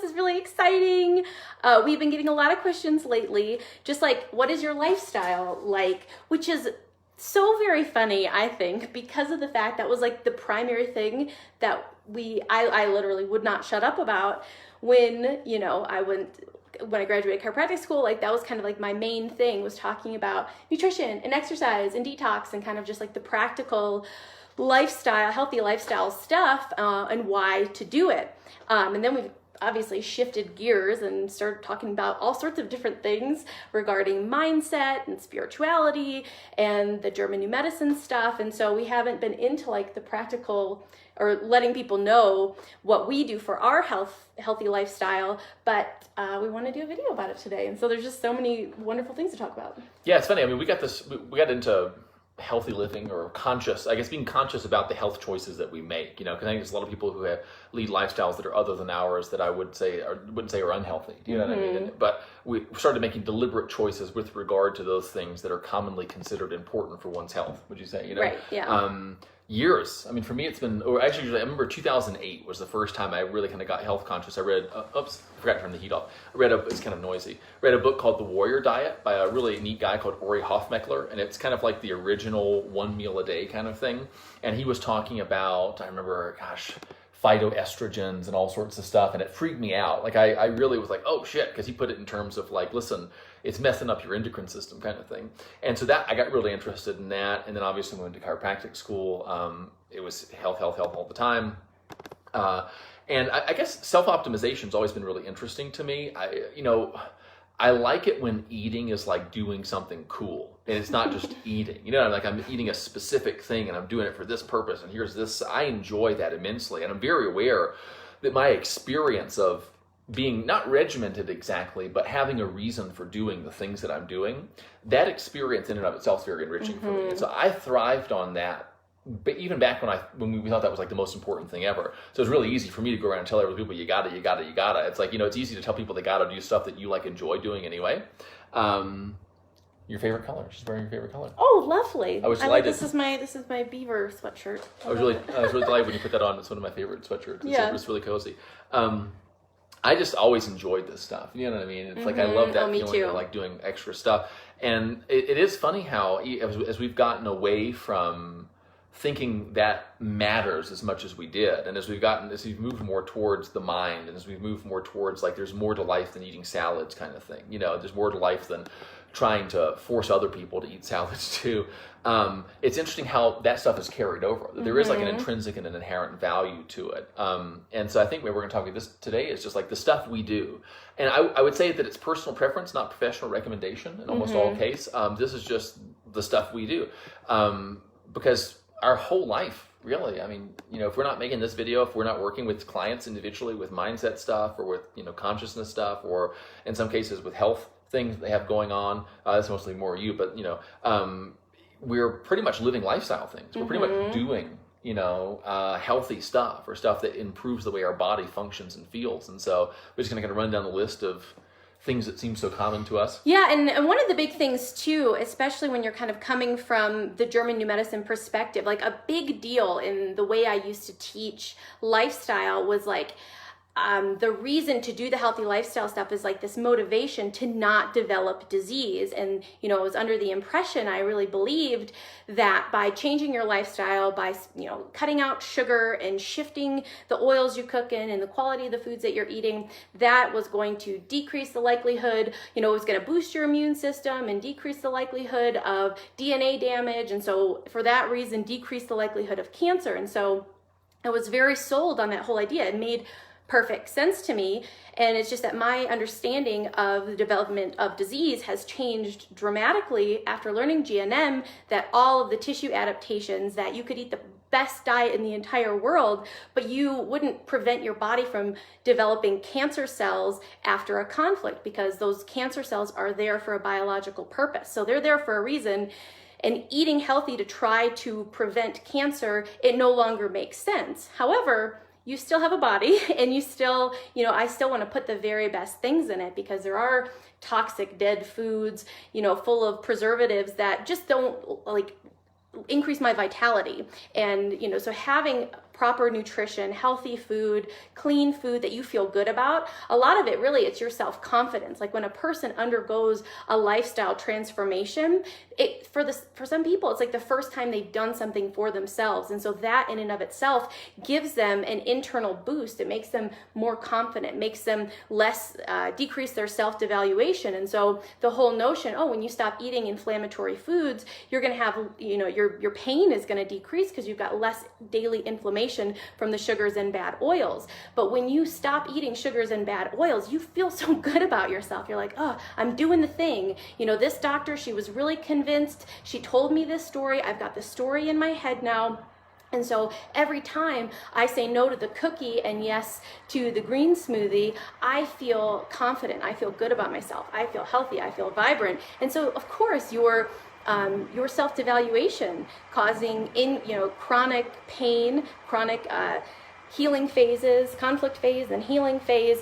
this is really exciting. We've been getting a lot of questions lately, just like, what is your lifestyle like? Which is so very funny, I think, because of the fact that was like the primary thing that I literally would not shut up about when I graduated chiropractic school. Like that was kind of like my main thing, was talking about nutrition and exercise and detox and kind of just like the practical lifestyle, healthy lifestyle stuff, and why to do it. And then we've obviously shifted gears and started talking about all sorts of different things regarding mindset and spirituality and the German new medicine stuff. And so we haven't been into like the practical or letting people know what we do for our healthy lifestyle, but we want to do a video about it today. And so there's just so many wonderful things to talk about. Yeah, it's funny. I mean, we got into healthy living, or being conscious about the health choices that we make, because I think there's a lot of people who lead lifestyles that are other than ours that I wouldn't say are unhealthy. Do you know what I mean? But we started making deliberate choices with regard to those things that are commonly considered important for one's health, would you say? Right, yeah. Years. I mean, for me, it's been, or actually, I remember 2008 was the first time I really kind of got health conscious. I read, I forgot to turn the heat off. It's kind of noisy. Read a book called The Warrior Diet by a really neat guy called Ori Hofmeckler. And it's kind of like the original one meal a day kind of thing. And he was talking about, I remember, phytoestrogens and all sorts of stuff. And it freaked me out. Like I really was like, oh shit. Because he put it in terms of like, listen, it's messing up your endocrine system kind of thing. And so that I got really interested in that. And then obviously went to chiropractic school. It was health all the time. And I guess self-optimization has always been really interesting to me. I like it when eating is like doing something cool, and it's not just eating, like I'm eating a specific thing and I'm doing it for this purpose. And here's this, I enjoy that immensely. And I'm very aware that my experience of being not regimented exactly, but having a reason for doing the things that I'm doing, that experience in and of itself is very enriching for me. And so I thrived on that. But even back when we thought that was like the most important thing ever. So it's really easy for me to go around and tell other people, you gotta. It's like, it's easy to tell people they gotta do stuff that you like enjoy doing anyway. Your favorite color? She's wearing your favorite color. Oh, lovely. I was delighted. This is my beaver sweatshirt. I was really delighted when you put that on. It's one of my favorite sweatshirts. It's really cozy. I just always enjoyed this stuff. You know what I mean? It's like I love that feeling of like doing extra stuff. And it is funny how as we've gotten away from thinking that matters as much as we did, and as we've moved more towards the mind, and as we've moved more towards like there's more to life than eating salads kind of thing. There's more to life than trying to force other people to eat salads too. It's interesting how that stuff is carried over. There is like an intrinsic and an inherent value to it. And so I think what we're going to talk about this today is just like the stuff we do. And I would say that it's personal preference, not professional recommendation in almost all case. This is just the stuff we do. Because our whole life, really, I mean, if we're not making this video, if we're not working with clients individually with mindset stuff or with, consciousness stuff, or in some cases with health things they have going on, that's mostly more you, but, we're pretty much living lifestyle things. We're pretty much doing, healthy stuff or stuff that improves the way our body functions and feels. And so we're just going to kind of run down the list of things that seem so common to us. Yeah, and one of the big things too, especially when you're kind of coming from the German new medicine perspective, like a big deal in the way I used to teach lifestyle was like, the reason to do the healthy lifestyle stuff is like this motivation to not develop disease. And, I was under the impression, I really believed that by changing your lifestyle, by, cutting out sugar and shifting the oils you cook in and the quality of the foods that you're eating, that was going to decrease the likelihood, it was going to boost your immune system and decrease the likelihood of DNA damage. And so for that reason, decrease the likelihood of cancer. And so I was very sold on that whole idea. It made perfect sense to me. And it's just that my understanding of the development of disease has changed dramatically after learning GNM, that all of the tissue adaptations, that you could eat the best diet in the entire world, but you wouldn't prevent your body from developing cancer cells after a conflict, because those cancer cells are there for a biological purpose. So they're there for a reason. And eating healthy to try to prevent cancer, it no longer makes sense. However, you still have a body, and you still, I still want to put the very best things in it, because there are toxic dead foods, full of preservatives that just don't like increase my vitality. And, so having proper nutrition, healthy food, clean food that you feel good about, a lot of it really, it's your self-confidence. Like when a person undergoes a lifestyle transformation, for some people, it's like the first time they've done something for themselves. And so that in and of itself gives them an internal boost. It makes them more confident, makes them less, decrease their self-devaluation. And so the whole notion, oh, when you stop eating inflammatory foods, you're going to have, your pain is going to decrease because you've got less daily inflammation from the sugars and bad oils. But when you stop eating sugars and bad oils, you feel so good about yourself. You're like, oh, I'm doing the thing. This doctor, she was really convinced. She told me this story. I've got the story in my head now. And so every time I say no to the cookie and yes to the green smoothie, I feel confident. I feel good about myself. I feel healthy. I feel vibrant. And so, of course, your self-devaluation causing chronic pain, chronic healing phases, conflict phase and healing phase,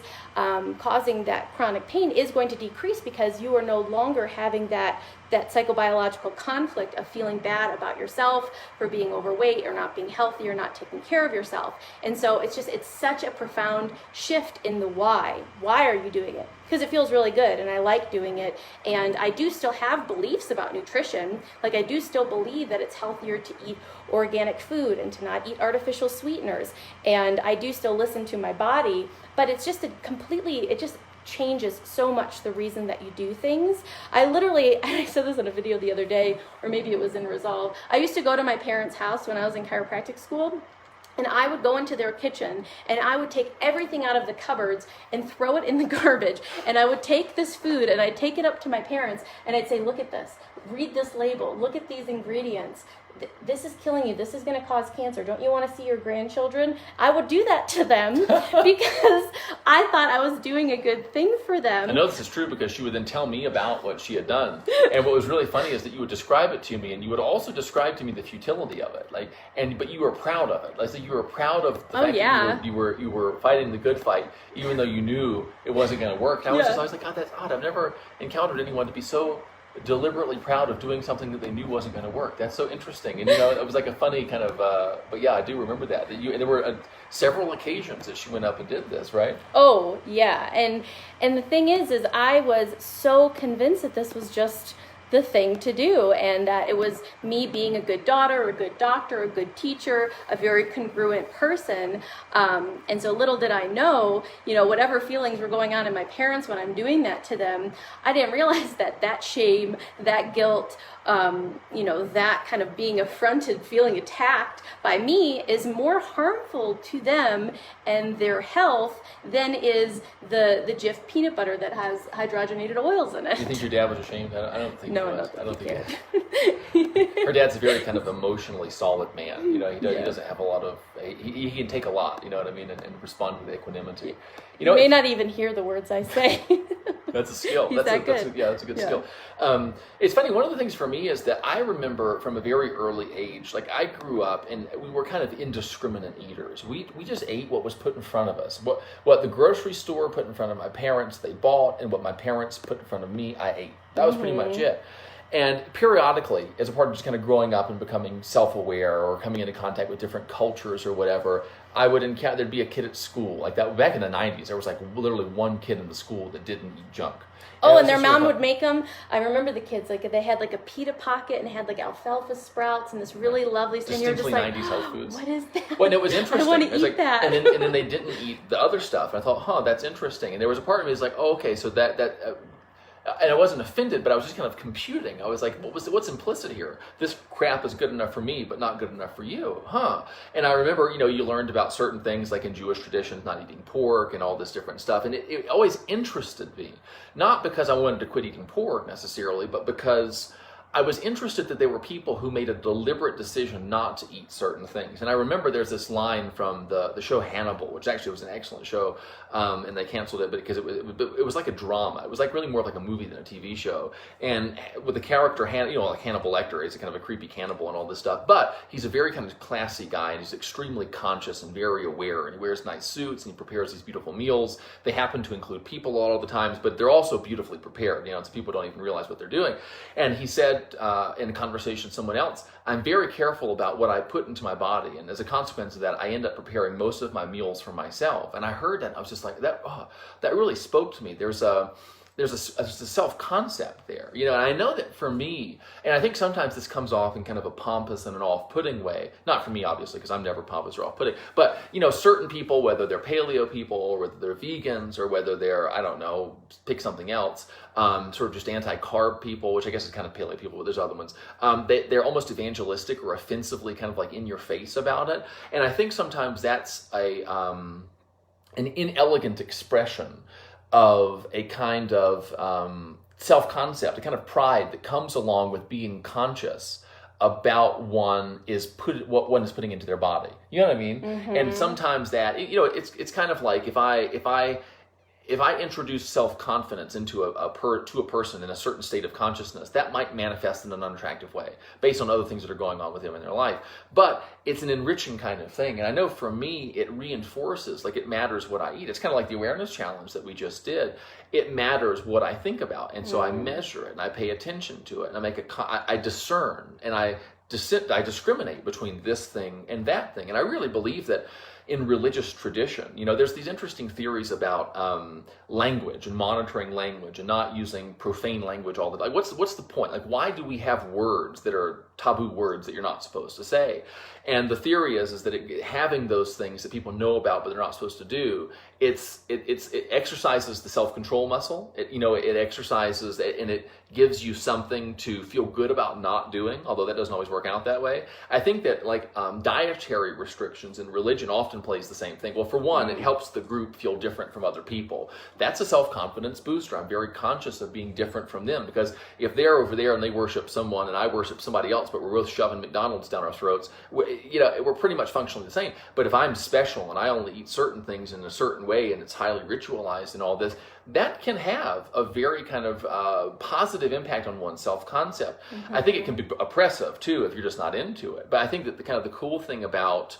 causing that chronic pain is going to decrease because you are no longer having that psychobiological conflict of feeling bad about yourself for being overweight or not being healthy or not taking care of yourself. And so it's such a profound shift in the why. Why are you doing it? Because it feels really good and I like doing it. And I do still have beliefs about nutrition. Like I do still believe that it's healthier to eat organic food and to not eat artificial sweeteners. And I do still listen to my body, but it's just it just changes so much the reason that you do things. I said this in a video the other day, or maybe it was in Resolve. I used to go to my parents' house when I was in chiropractic school, and I would go into their kitchen and I would take everything out of the cupboards and throw it in the garbage. And I would take this food and I'd take it up to my parents and I'd say, look at this, read this label, look at these ingredients. This is killing you. This is going to cause cancer. Don't you want to see your grandchildren? I would do that to them because I thought I was doing a good thing for them. I know this is true because she would then tell me about what she had done. And what was really funny is that you would describe it to me and you would also describe to me the futility of it. But you were proud of it. Like, so you were proud of the fact that you were fighting the good fight, even though you knew it wasn't going to work. And I was like, God, that's odd. I've never encountered anyone to be so deliberately proud of doing something that they knew wasn't going to work. That's so interesting. And it was like a funny kind of but yeah, I do remember that and there were several occasions that she went up and did this, right? Oh yeah. And the thing is I was so convinced that this was just the thing to do, and that it was me being a good daughter, a good doctor, a good teacher, a very congruent person. And so little did I know, whatever feelings were going on in my parents when I'm doing that to them, I didn't realize that shame, that guilt, that kind of being affronted, feeling attacked by me is more harmful to them and their health than is the Jif peanut butter that has hydrogenated oils in it. You think your dad was ashamed? I don't think No, he was. I don't think he was. Her dad's a very kind of emotionally solid man. He doesn't have a lot of. He can take a lot. You know what I mean, and respond with equanimity. You may not even hear the words I say. That's a skill. That's a good skill. It's funny. One of the things for me is that I remember from a very early age, like I grew up and we were kind of indiscriminate eaters. We just ate what was put in front of us. What the grocery store put in front of my parents, they bought, and what my parents put in front of me, I ate. That was pretty much it. And periodically, as a part of just kind of growing up and becoming self-aware or coming into contact with different cultures or whatever, I would encounter, there'd be a kid at school like that. Back in the 90s, there was like literally one kid in the school that didn't eat junk. And their mom would make them. I remember the kids, like they had like a pita pocket and had like alfalfa sprouts and this really lovely stuff. And you're just like, 90s health foods. What is that? Well, and it was interesting. I want to eat that. And then they didn't eat the other stuff. And I thought, that's interesting. And there was a part of me that's like, oh, okay, so that and I wasn't offended, but I was just kind of computing. I was like, what's implicit here? This crap is good enough for me, but not good enough for you, huh? And I remember, you learned about certain things like in Jewish traditions, not eating pork and all this different stuff. And it always interested me, not because I wanted to quit eating pork necessarily, but because I was interested that there were people who made a deliberate decision not to eat certain things. And I remember there's this line from the show Hannibal, which actually was an excellent show, and they canceled it because it was like a drama. It was like really more like a movie than a TV show. And with the character, like Hannibal Lecter, he's a kind of a creepy cannibal and all this stuff. But he's a very kind of classy guy, and he's extremely conscious and very aware. And he wears nice suits, and he prepares these beautiful meals. They happen to include people all the times, but they're also beautifully prepared. So people don't even realize what they're doing. And he said, that in a conversation with someone else, I'm very careful about what I put into my body. And as a consequence of that, I end up preparing most of my meals for myself. And I heard that, and I was just like, that really spoke to me. There's a self-concept there, and I know that for me, and I think sometimes this comes off in kind of a pompous and an off-putting way, not for me, obviously, because I'm never pompous or off-putting, but, certain people, whether they're paleo people, or whether they're vegans, or whether they're, I don't know, pick something else, sort of just anti-carb people, which I guess is kind of paleo people, but there's other ones, they're almost evangelistic or offensively kind of like in your face about it, and I think sometimes that's an inelegant expression of a kind of self-concept, a kind of pride that comes along with being conscious about what one is putting into their body. You know what I mean? Mm-hmm. And sometimes that, it's kind of like if I introduce self-confidence into a person in a certain state of consciousness, that might manifest in an unattractive way based on other things that are going on with them in their life. But it's an enriching kind of thing. And I know for me, it reinforces, like it matters what I eat. It's kind of like the awareness challenge that we just did. It matters what I think about. And so I measure it and I pay attention to it and I discern and I discriminate between this thing and that thing. And I really believe that in religious tradition, there's these interesting theories about language and monitoring language and not using profane language all the time. What's the point? Like, why do we have words that are taboo words that you're not supposed to say? And the theory is that having those things that people know about but they're not supposed to do, it exercises the self-control muscle. It exercises and it gives you something to feel good about not doing, although that doesn't always work out that way. I think that dietary restrictions in religion often plays the same thing. Well, for one, it helps the group feel different from other people. That's a self-confidence booster. I'm very conscious of being different from them, because if they're over there and they worship someone and I worship somebody else, but we're both shoving McDonald's down our throats, we're pretty much functionally the same. But if I'm special and I only eat certain things in a certain way and it's highly ritualized and all this, that can have a very kind of positive impact on one's self-concept. Mm-hmm. I think it can be oppressive too if you're just not into it. But I think that the cool thing about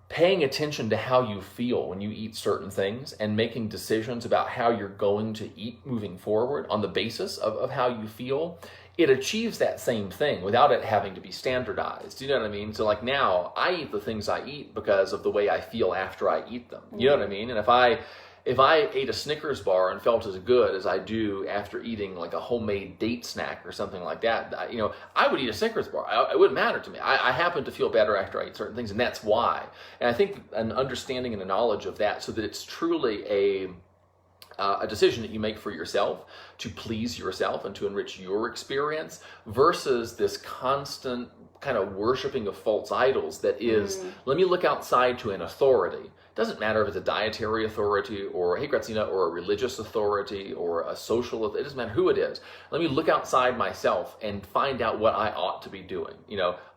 paying attention to how you feel when you eat certain things and making decisions about how you're going to eat moving forward on the basis of how you feel, it achieves that same thing without it having to be standardized. You know what I mean? So like now, I eat the things I eat because of the way I feel after I eat them. You know what I mean? And if I ate a Snickers bar and felt as good as I do after eating like a homemade date snack or something like that, I would eat a Snickers bar. It wouldn't matter to me. I happen to feel better after I eat certain things, and that's why. And I think an understanding and a knowledge of that, so that it's truly a decision that you make for yourself to please yourself and to enrich your experience, versus this constant kind of worshiping of false idols that is, let me look outside to an authority. Doesn't matter if it's a dietary authority or, hey Gratzina, or a religious authority or a social authority. It doesn't matter who it is. Let me look outside myself and find out what I ought to be doing.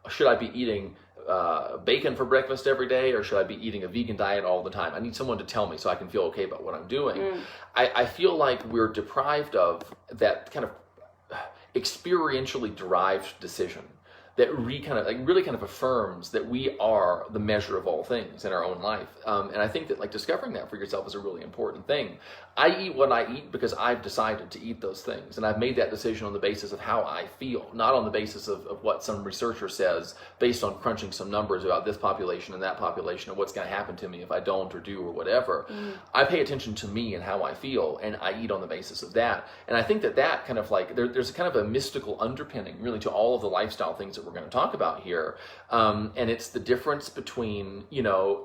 Should I be eating bacon for breakfast every day, or should I be eating a vegan diet all the time? I need someone to tell me so I can feel okay about what I'm doing. I feel like we're deprived of that kind of experientially derived decision that really kind of affirms that we are the measure of all things in our own life. And I think that discovering that for yourself is a really important thing. I eat what I eat because I've decided to eat those things. And I've made that decision on the basis of how I feel, not on the basis of what some researcher says based on crunching some numbers about this population and that population and what's going to happen to me if I don't or do or whatever. I pay attention to me and how I feel, and I eat on the basis of that. And I think that kind of there's a kind of a mystical underpinning really to all of the lifestyle things that we're going to talk about here. And it's the difference between,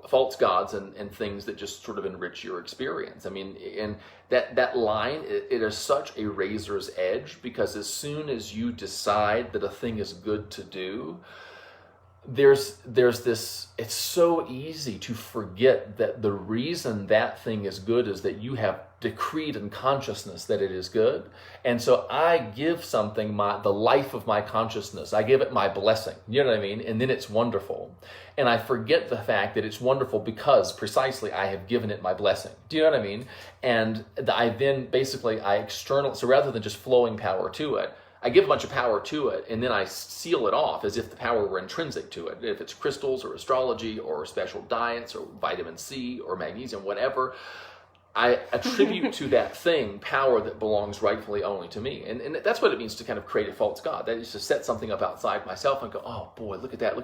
false gods and things that just sort of enrich your experience. I mean, and that line, it is such a razor's edge, because as soon as you decide that a thing is good to do, there's this, it's so easy to forget that the reason that thing is good is that you have decreed in consciousness that it is good. And so I give something the life of my consciousness. I give it my blessing. You know what I mean? And then it's wonderful. And I forget the fact that it's wonderful because precisely I have given it my blessing. Do you know what I mean? And I then basically, so rather than just flowing power to it, I give a bunch of power to it, and then I seal it off as if the power were intrinsic to it. If it's crystals or astrology or special diets or vitamin C or magnesium, whatever, I attribute to that thing power that belongs rightfully only to me. And that's what it means to kind of create a false God. That is to set something up outside myself and go, oh boy, look at that.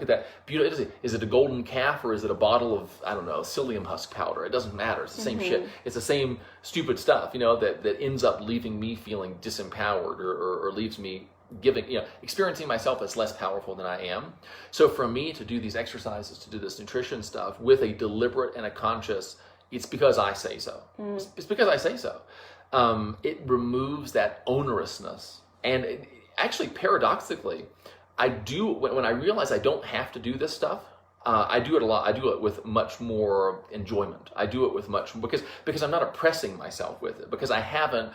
Beautiful. Is it a golden calf or is it a bottle of, I don't know, psyllium husk powder? It doesn't matter. It's the same shit. It's the same stupid stuff, that ends up leaving me feeling disempowered or leaves me experiencing myself as less powerful than I am. So for me to do these exercises, to do this nutrition stuff with a deliberate and a conscious, it's because I say so. It's because I say so. It removes that onerousness. And actually, paradoxically, I do, when I realize I don't have to do this stuff, I do it a lot. I do it with much more enjoyment. I do it with much, because I'm not oppressing myself with it, because I haven't,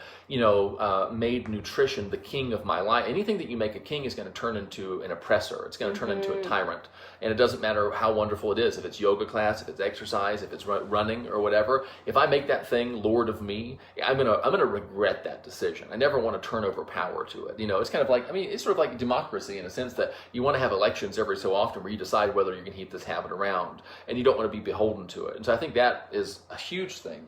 made nutrition the king of my life. Anything that you make a king is going to turn into an oppressor. It's going to turn into a tyrant. And it doesn't matter how wonderful it is, if it's yoga class, if it's exercise, if it's running or whatever. If I make that thing Lord of me, I'm gonna regret that decision. I never want to turn over power to it. It's kind of like, it's sort of like democracy in a sense that you want to have elections every so often where you decide whether you can keep this habit around, and you don't want to be beholden to it. And so I think that is a huge thing,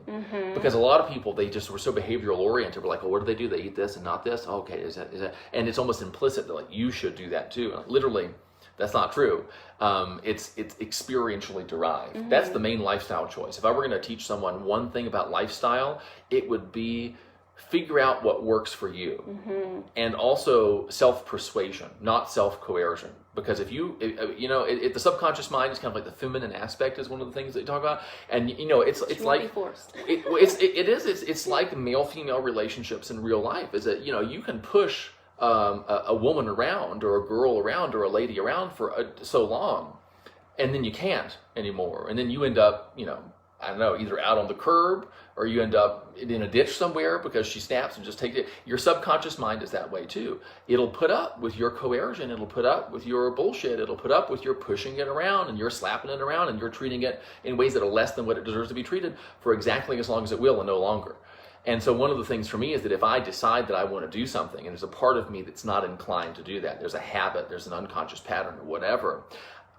because a lot of people, they just were so behavioral oriented. We're like, oh, what do? They eat this and not this. Okay, is that? And it's almost implicit that like you should do that too. Literally, that's not true. It's experientially derived. That's the main lifestyle choice. If I were going to teach someone one thing about lifestyle, it would be figure out what works for you, and also self-persuasion, not self-coercion. Because if the subconscious mind is kind of like the feminine aspect is one of the things that you talk about, and it's like it's like male-female relationships in real life. Is that you can push a woman around or a girl around or a lady around for so long, and then you can't anymore, and then you end up I don't know, either out on the curb or you end up in a ditch somewhere because she snaps and just takes it. Your subconscious mind is that way too. It'll put up with your coercion. It'll put up with your bullshit. It'll put up with your pushing it around and you're slapping it around and you're treating it in ways that are less than what it deserves to be treated for exactly as long as it will and no longer. And so one of the things for me is that if I decide that I want to do something and there's a part of me that's not inclined to do that, there's a habit, there's an unconscious pattern or whatever,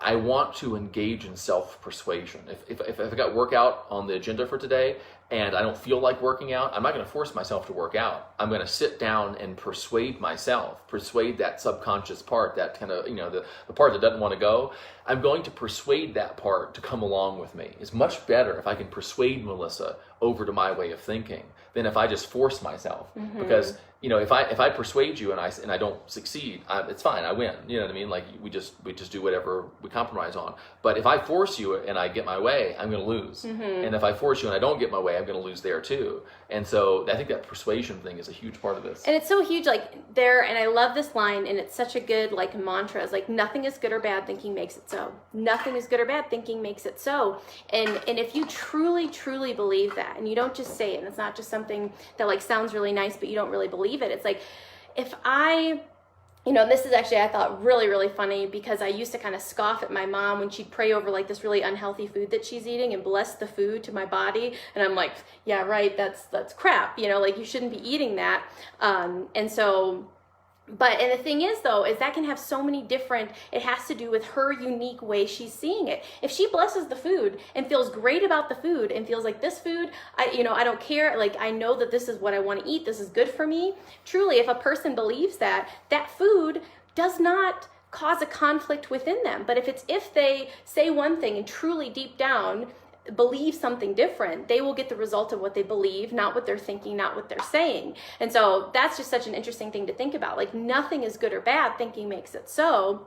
I want to engage in self-persuasion. If I got workout on the agenda for today and I don't feel like working out, I'm not going to force myself to work out. I'm going to sit down and persuade that subconscious part, that kind of, the part that doesn't want to go. I'm going to persuade that part to come along with me. It's much better if I can persuade Melissa over to my way of thinking than if I just force myself. Because if I persuade you and I don't succeed, it's fine. I win. You know what I mean? Like we just do whatever we compromise on. But if I force you and I get my way, I'm going to lose. And if I force you and I don't get my way, I'm going to lose there too. And so I think that persuasion thing is a huge part of this. And it's so huge, and I love this line, and it's such a good mantra. It's like, nothing is good or bad, thinking makes it so. Nothing is good or bad, thinking makes it so. And if you truly, truly believe that, and you don't just say it, and it's not just something that sounds really nice, but you don't really believe it. It's like, if I, this is actually, I thought really, really funny, because I used to kind of scoff at my mom when she'd pray over this really unhealthy food that she's eating and bless the food to my body. And I'm like, yeah, right. That's crap. You shouldn't be eating that. And the thing is though, is that can have so many different, it has to do with her unique way she's seeing it. If she blesses the food and feels great about the food and feels like this food, I don't care. I know that this is what I want to eat. This is good for me. Truly, if a person believes that food does not cause a conflict within them. But if they say one thing and truly deep down believe something different, they will get the result of what they believe, not what they're thinking, not what they're saying. And so that's just such an interesting thing to think about. Nothing is good or bad, thinking makes it so.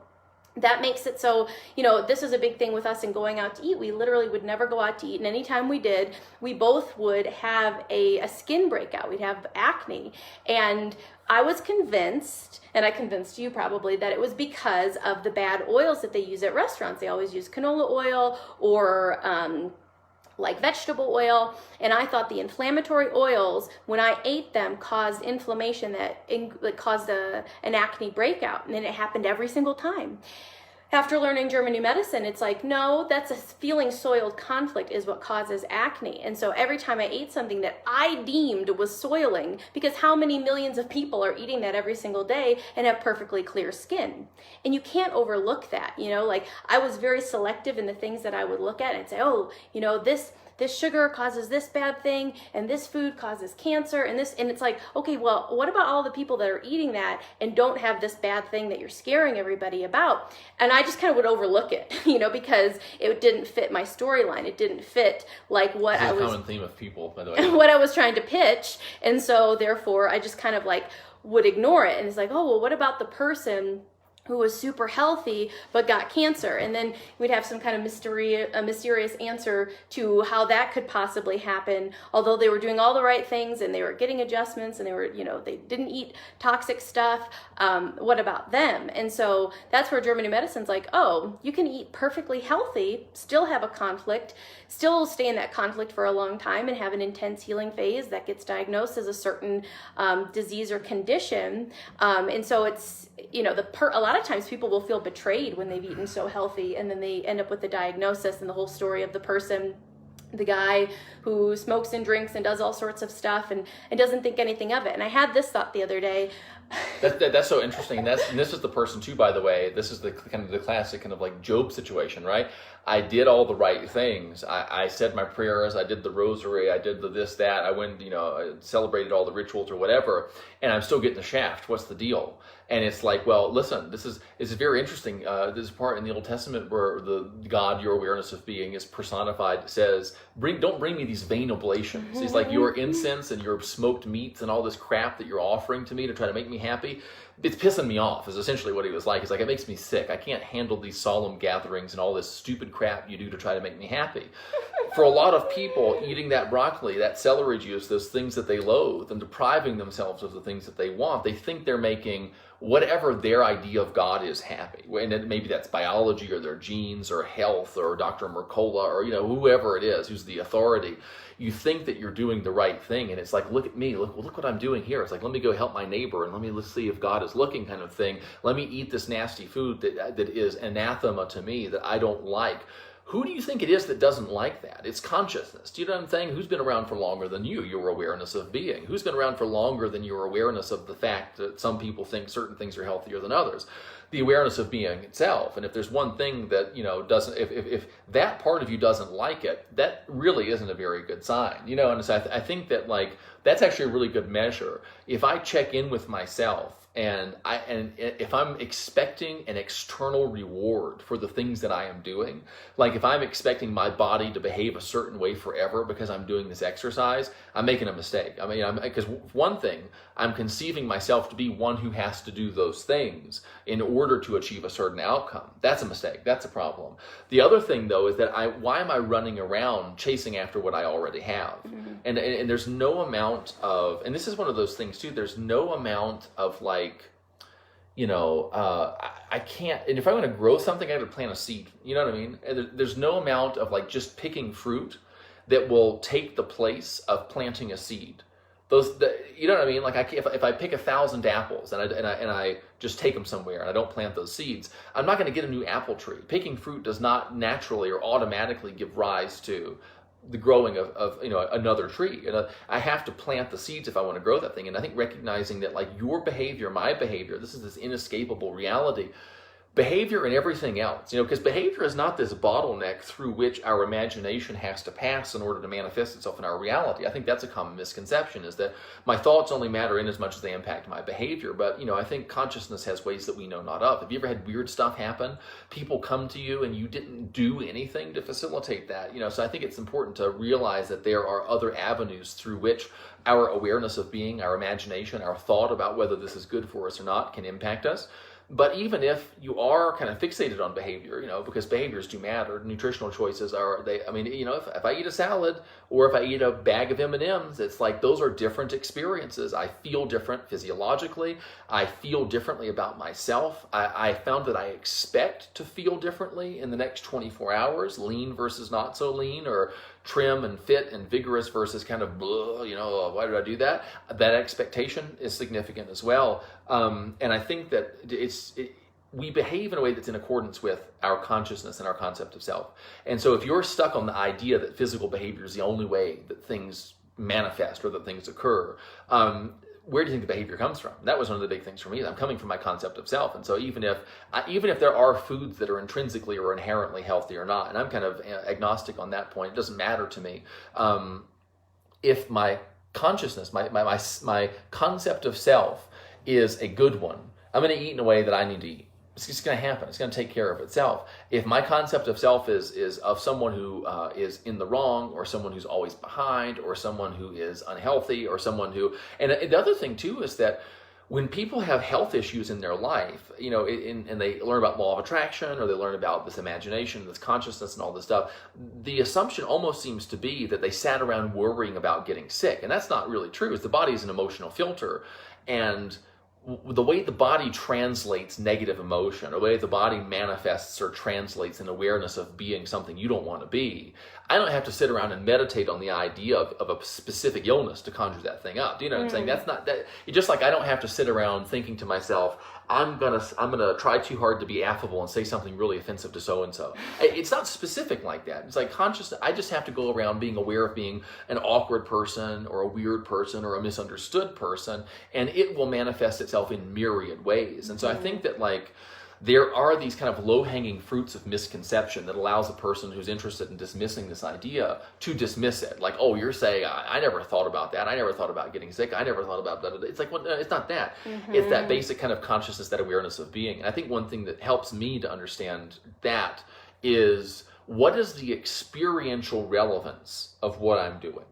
That makes it so, this is a big thing with us in going out to eat. We literally would never go out to eat. And anytime we did, we both would have a skin breakout. We'd have acne. And I was convinced, and I convinced you probably, that it was because of the bad oils that they use at restaurants. They always use canola oil or vegetable oil, and I thought the inflammatory oils, when I ate them, caused inflammation that caused an acne breakout, and then it happened every single time. After learning German New Medicine, it's like, no, that's a feeling soiled conflict is what causes acne. And so every time I ate something that I deemed was soiling, because how many millions of people are eating that every single day and have perfectly clear skin? And you can't overlook that, I was very selective in the things that I would look at and say, oh, this sugar causes this bad thing, and this food causes cancer, and it's like, okay, well, what about all the people that are eating that and don't have this bad thing that you're scaring everybody about? And I just kind of would overlook it, because it didn't fit my storyline. It didn't fit like what I was. Common theme of people, by the way. What I was trying to pitch, and so therefore I just kind of like would ignore it. And it's like, oh, well, what about the person who was super healthy but got cancer? And then we'd have some kind of mysterious answer to how that could possibly happen, although they were doing all the right things and they were getting adjustments and they were, they didn't eat toxic stuff. What about them? And so that's where German New Medicine's like, oh, you can eat perfectly healthy, still have a conflict, still stay in that conflict for a long time and have an intense healing phase that gets diagnosed as a certain disease or condition. And so it's, a lot of times people will feel betrayed when they've eaten so healthy, and then they end up with the diagnosis and the whole story of the person, the guy who smokes and drinks and does all sorts of stuff and doesn't think anything of it. And I had this thought the other day. That's so interesting. And this is the person too, by the way. This is the kind of the classic kind of like Job situation, right? I did all the right things. I said my prayers. I did the rosary. I did the this, that. I went, I celebrated all the rituals or whatever, and I'm still getting the shaft. What's the deal? And it's like, well, listen, this is very interesting. There's a part in the Old Testament where the God, your awareness of being, is personified, says, don't bring me these vain oblations. He's like, your incense and your smoked meats and all this crap that you're offering to me to try to make me happy, it's pissing me off, is essentially what he was like. He's like, it makes me sick. I can't handle these solemn gatherings and all this stupid crap you do to try to make me happy. For a lot of people, eating that broccoli, that celery juice, those things that they loathe, and depriving themselves of the things that they want, they think they're making whatever their idea of God is happy. And maybe that's biology or their genes or health or Dr. Mercola or, whoever it is who's the authority. You think that you're doing the right thing, and it's like, look at me, look what I'm doing here. It's like, let me go help my neighbor, and let's see if God is looking, kind of thing. Let me eat this nasty food that is anathema to me, that I don't like. Who do you think it is that doesn't like that? It's consciousness. Do you know what I'm saying? Who's been around for longer than you? Your awareness of being. Who's been around for longer than your awareness of the fact that some people think certain things are healthier than others? The awareness of being itself. And if there's one thing that, doesn't, if that part of you doesn't like it, that really isn't a very good sign. And so I think that that's actually a really good measure. If I check in with myself, and if I'm expecting an external reward for the things that I am doing, like if I'm expecting my body to behave a certain way forever because I'm doing this exercise, I'm making a mistake. Because one thing, I'm conceiving myself to be one who has to do those things in order to achieve a certain outcome. That's a mistake. That's a problem. The other thing, though, is that why am I running around chasing after what I already have? Mm-hmm. And there's no amount of, and this is one of those things too, there's no amount of I can't, and if I want to grow something, I have to plant a seed. You know what I mean? And there's no amount of just picking fruit that will take the place of planting a seed. You know what I mean? If I pick 1,000 apples and I just take them somewhere and I don't plant those seeds, I'm not going to get a new apple tree. Picking fruit does not naturally or automatically give rise to the growing of another tree. I have to plant the seeds if I want to grow that thing. And I think recognizing that your behavior, my behavior, this is this inescapable reality. Behavior and everything else, because behavior is not this bottleneck through which our imagination has to pass in order to manifest itself in our reality. I think that's a common misconception, is that my thoughts only matter in as much as they impact my behavior. But, I think consciousness has ways that we know not of. Have you ever had weird stuff happen? People come to you and you didn't do anything to facilitate that. So I think it's important to realize that there are other avenues through which our awareness of being, our imagination, our thought about whether this is good for us or not can impact us. But even if you are kind of fixated on behavior, because behaviors do matter, nutritional choices if I eat a salad or if I eat a bag of M&Ms, it's like those are different experiences. I feel different physiologically. I feel differently about myself. I found that I expect to feel differently in the next 24 hours, lean versus not so lean, or trim and fit and vigorous versus kind of blah, why did I do that? That expectation is significant as well. And I think that we behave in a way that's in accordance with our consciousness and our concept of self. And so if you're stuck on the idea that physical behavior is the only way that things manifest or that things occur, where do you think the behavior comes from? That was one of the big things for me. I'm coming from my concept of self. And so even if there are foods that are intrinsically or inherently healthy or not, and I'm kind of agnostic on that point, it doesn't matter to me. If my consciousness, my concept of self is a good one, I'm going to eat in a way that I need to eat. It's just going to happen. It's going to take care of itself. If my concept of self is of someone who is in the wrong, or someone who's always behind, or someone who is unhealthy, or someone who, and the other thing too is that when people have health issues in their life, you know, and they learn about law of attraction, or they learn about this imagination, this consciousness, and all this stuff, the assumption almost seems to be that they sat around worrying about getting sick, and that's not really true. Is the body is an emotional filter, and the way the body translates negative emotion, the way the body manifests or translates an awareness of being something you don't want to be, I don't have to sit around and meditate on the idea of a specific illness to conjure that thing up. Do you know what I'm saying? That's not that. Just like I don't have to sit around thinking to myself, I'm gonna try too hard to be affable and say something really offensive to so and so. It's not specific like that. It's like conscious. I just have to go around being aware of being an awkward person, or a weird person, or a misunderstood person, and it will manifest itself in myriad ways. And so I think that like there are these kind of low-hanging fruits of misconception that allows a person who's interested in dismissing this idea to dismiss it. Like, oh, you're saying, I never thought about that. I never thought about getting sick. I never thought about that. It's like, well, it's not that. It's that basic kind of consciousness, that awareness of being. And I think one thing that helps me to understand that is, what is the experiential relevance of what I'm doing?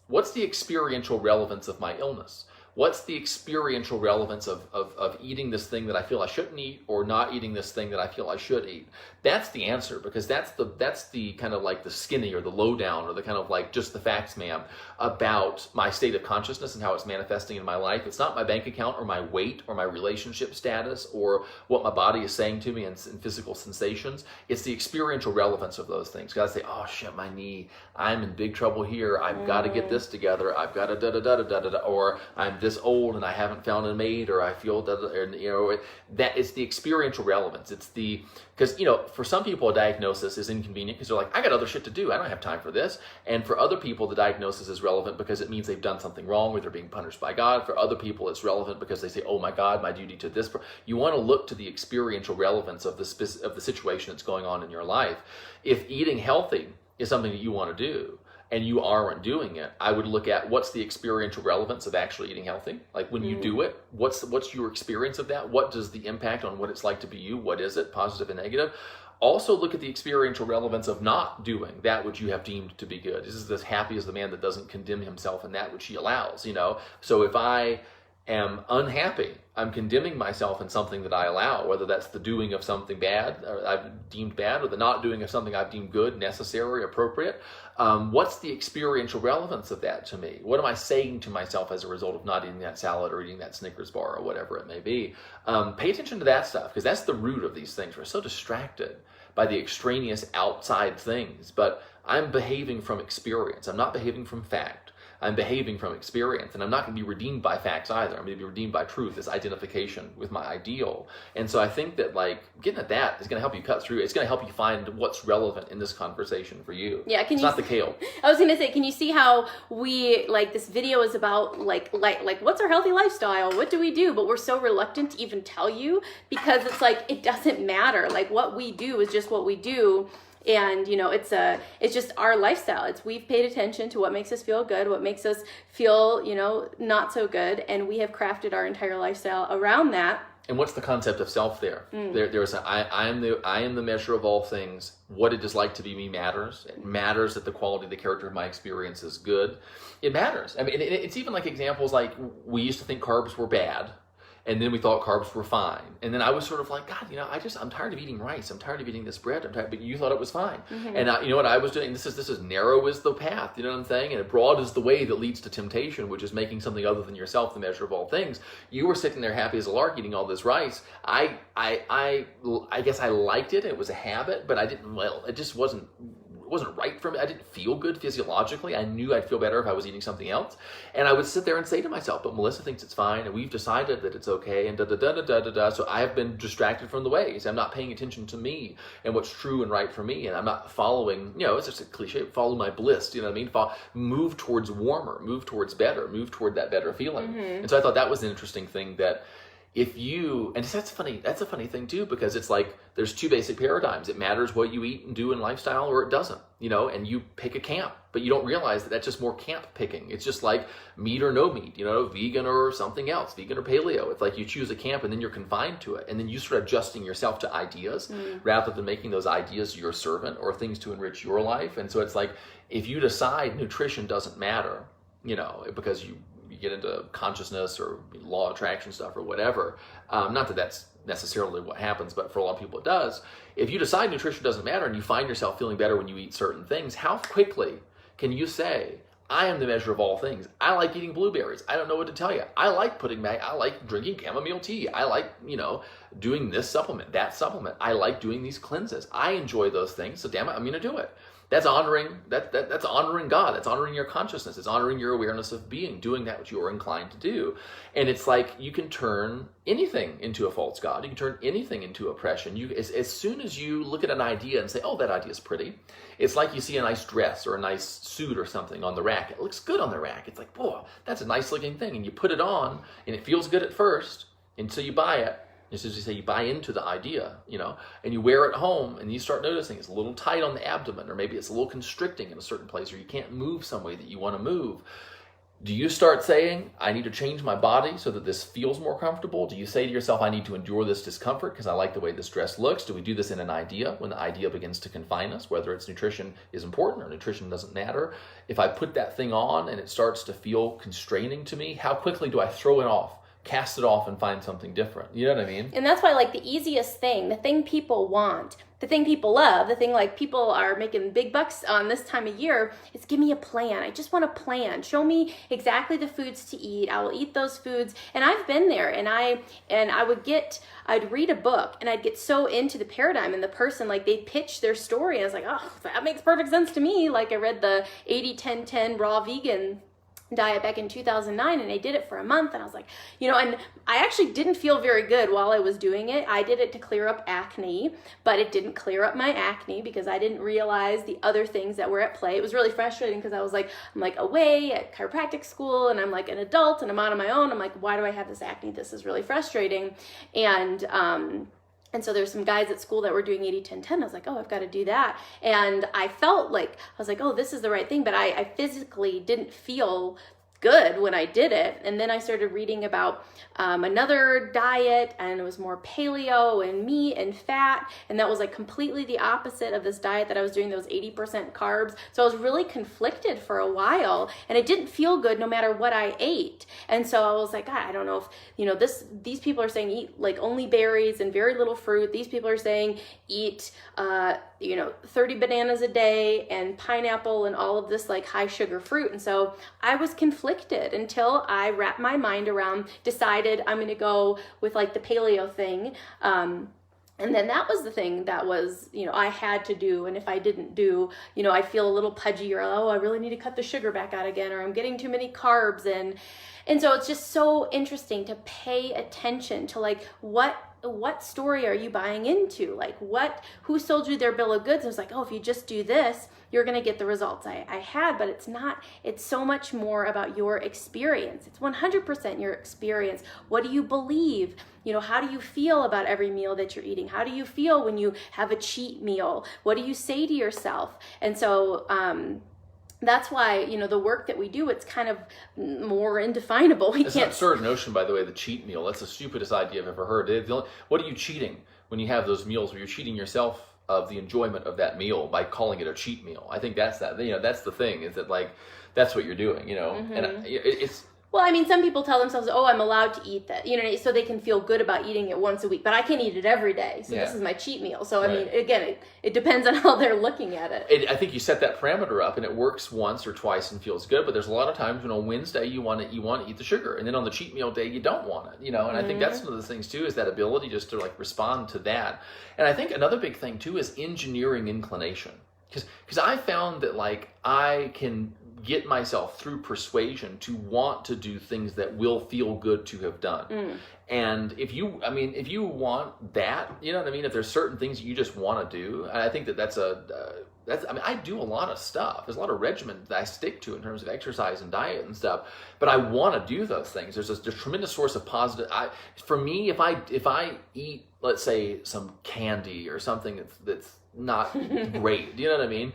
What's the experiential relevance of my illness? What's the experiential relevance of eating this thing that I feel I shouldn't eat, or not eating this thing that I feel I should eat? That's the answer, because that's the kind of like the skinny, or the lowdown, or the kind of like just the facts, ma'am, about my state of consciousness and how it's manifesting in my life. It's not my bank account, or my weight, or my relationship status, or what my body is saying to me in physical sensations. It's the experiential relevance of those things. Guys say, oh shit, my knee, I'm in big trouble here. I've got to get this together. I've got to da-da-da-da-da-da, or I'm this old and I haven't found a mate, or I feel that, you know, that is the experiential relevance. It's because, you know, for some people a diagnosis is inconvenient because they're like, I got other shit to do, I don't have time for this. And for other people the diagnosis is relevant because it means they've done something wrong, or they're being punished by God. For other people it's relevant because they say, oh my God, my duty to this. You want to look to the experiential relevance of the situation that's going on in your life. If eating healthy is something that you want to do, and you aren't doing it, I would look at what's the experiential relevance of actually eating healthy. Like when you do it, what's your experience of that? What does the impact on what it's like to be you? What is it, positive and negative? Also look at the experiential relevance of not doing that which you have deemed to be good. This is as happy as the man that doesn't condemn himself in that which he allows, you know? So if I am unhappy, I'm condemning myself in something that I allow, whether that's the doing of something bad, or I've deemed bad, or the not doing of something I've deemed good, necessary, appropriate. What's the experiential relevance of that to me? What am I saying to myself as a result of not eating that salad, or eating that Snickers bar, or whatever it may be? Pay attention to that stuff, because that's the root of these things. We're so distracted by the extraneous outside things, but I'm behaving from experience. I'm not behaving from fact. I'm behaving from experience, and I'm not going to be redeemed by facts either. I'm going to be redeemed by truth, this identification with my ideal. And so I think that like getting at that is going to help you cut through. It's going to help you find what's relevant in this conversation for you. Yeah, it's not the kale. I was going to say, can you see how we like this video is about like what's our healthy lifestyle? What do we do? But we're so reluctant to even tell you, because it's like it doesn't matter. Like what we do is just what we do. And, you know, it's just our lifestyle. We've paid attention to what makes us feel good, what makes us feel, you know, not so good. And we have crafted our entire lifestyle around that. And what's the concept of self there? There's I am the measure of all things. What it is like to be me matters. It matters that the quality, the character of my experience is good. It matters. I mean, it's even like examples like we used to think carbs were bad. And then we thought carbs were fine. And then I was sort of like, God, you know, I'm tired of eating rice. I'm tired of eating this bread. But you thought it was fine. And you know what I was doing? This is narrow is the path. You know what I'm saying? And broad is the way that leads to temptation, which is making something other than yourself the measure of all things. You were sitting there happy as a lark eating all this rice. I guess I liked it. It was a habit, but it just wasn't wasn't right for me. I didn't feel good physiologically. I knew I'd feel better if I was eating something else. And I would sit there and say to myself, but Melissa thinks it's fine, and we've decided that it's okay, and da-da-da-da-da-da-da. So I have been distracted from the ways. I'm not paying attention to me and what's true and right for me, and I'm not following, it's just a cliche, follow my bliss, you know what I mean? Move towards warmer, move towards better, move toward that better feeling. And so I thought that was an interesting thing, that if you, and that's a funny thing too, because it's like there's two basic paradigms. It matters what you eat and do in lifestyle, or it doesn't, and you pick a camp, but you don't realize that that's just more camp picking. It's just like meat or no meat, vegan or something else, vegan or paleo. It's like you choose a camp and then you're confined to it, and then you start adjusting yourself to ideas rather than making those ideas your servant or things to enrich your life. And so it's like, if you decide nutrition doesn't matter, because you get into consciousness or law of attraction stuff or whatever, not that that's necessarily what happens, but for a lot of people it does. If you decide nutrition doesn't matter and you find yourself feeling better when you eat certain things, how quickly can you say, I am the measure of all things. I like eating blueberries. I don't know what to tell you. I like drinking chamomile tea. I like, doing this supplement, that supplement. I like doing these cleanses. I enjoy those things, so damn it, I'm going to do it. That's honoring that's honoring God. That's honoring your consciousness. It's honoring your awareness of being, doing that which you are inclined to do. And it's like you can turn anything into a false god. You can turn anything into oppression. As soon as you look at an idea and say, oh, that idea is pretty, it's like you see a nice dress or a nice suit or something on the rack. It looks good on the rack. It's like, whoa, that's a nice looking thing. And you put it on and it feels good at first, and so you buy it. Just as you say, you buy into the idea, and you wear it home, and you start noticing it's a little tight on the abdomen, or maybe it's a little constricting in a certain place, or you can't move some way that you want to move. Do you start saying, I need to change my body so that this feels more comfortable? Do you say to yourself, I need to endure this discomfort because I like the way this dress looks? Do we do this in an idea when the idea begins to confine us, whether it's nutrition is important or nutrition doesn't matter? If I put that thing on and it starts to feel constraining to me, how quickly do I throw it off? Cast it off and find something different. You know what I mean? And that's why, like, the easiest thing, the thing people want, the thing people love, the thing like people are making big bucks on this time of year, is give me a plan. I just want a plan. Show me exactly the foods to eat. I will eat those foods. And I've been there, and I'd read a book and I'd get so into the paradigm and the person, like, they'd pitch their story, and I was like, oh, that makes perfect sense to me. Like, I read the 80-10-10 raw vegan diet back in 2009, and I did it for a month, and I was like, and I actually didn't feel very good while I was doing it. I did it to clear up acne, but it didn't clear up my acne because I didn't realize the other things that were at play. It was really frustrating because I'm like away at chiropractic school, and I'm like an adult, and I'm on my own. I'm like, why do I have this acne? This is really frustrating. And so there's some guys at school that were doing 80-10-10. I was like, oh, I've got to do that. And I felt like, I was like, oh, this is the right thing. But I physically didn't feel good when I did it. And then I started reading about another diet, and it was more paleo and meat and fat. And that was like completely the opposite of this diet that I was doing, those 80% carbs. So I was really conflicted for a while, and it didn't feel good no matter what I ate. And so I was like, God, I don't know if, these people are saying eat like only berries and very little fruit. These people are saying eat, 30 bananas a day and pineapple and all of this like high sugar fruit. And so I was conflicted until I wrapped my mind around, decided I'm going to go with like the paleo thing. And then that was the thing that was, I had to do. And if I didn't do, I feel a little pudgy, or, oh, I really need to cut the sugar back out again, or I'm getting too many carbs. And so it's just so interesting to pay attention to like, what story are you buying into? Like who sold you their bill of goods? It was like, oh, if you just do this, you're going to get the results I had, but it's not. It's so much more about your experience. It's 100% your experience. What do you believe? How do you feel about every meal that you're eating? How do you feel when you have a cheat meal? What do you say to yourself? And so, that's why, the work that we do, it's kind of more indefinable. It's an absurd notion, by the way, the cheat meal. That's the stupidest idea I've ever heard. What are you cheating when you have those meals where you're cheating yourself of the enjoyment of that meal by calling it a cheat meal? I think that's that's the thing, is that like, that's what you're doing, and it's... Well, I mean, some people tell themselves, oh, I'm allowed to eat that, so they can feel good about eating it once a week, but I can't eat it every day. So This is my cheat meal. So, I mean, again, it depends on how they're looking at it. I think you set that parameter up and it works once or twice and feels good, but there's a lot of times when on Wednesday you want to eat the sugar, and then on the cheat meal day you don't want it, and I think that's one of the things too, is that ability just to like respond to that. And I think another big thing too is engineering inclination. because I found that like I can get myself through persuasion to want to do things that will feel good to have done. And if you want that, you know what I mean? If there's certain things you just want to do, and I think that's I do a lot of stuff. There's a lot of regimens that I stick to in terms of exercise and diet and stuff, but I want to do those things. There's a tremendous source of positive. For me, if I eat, let's say, some candy or something that's not great, do you know what I mean?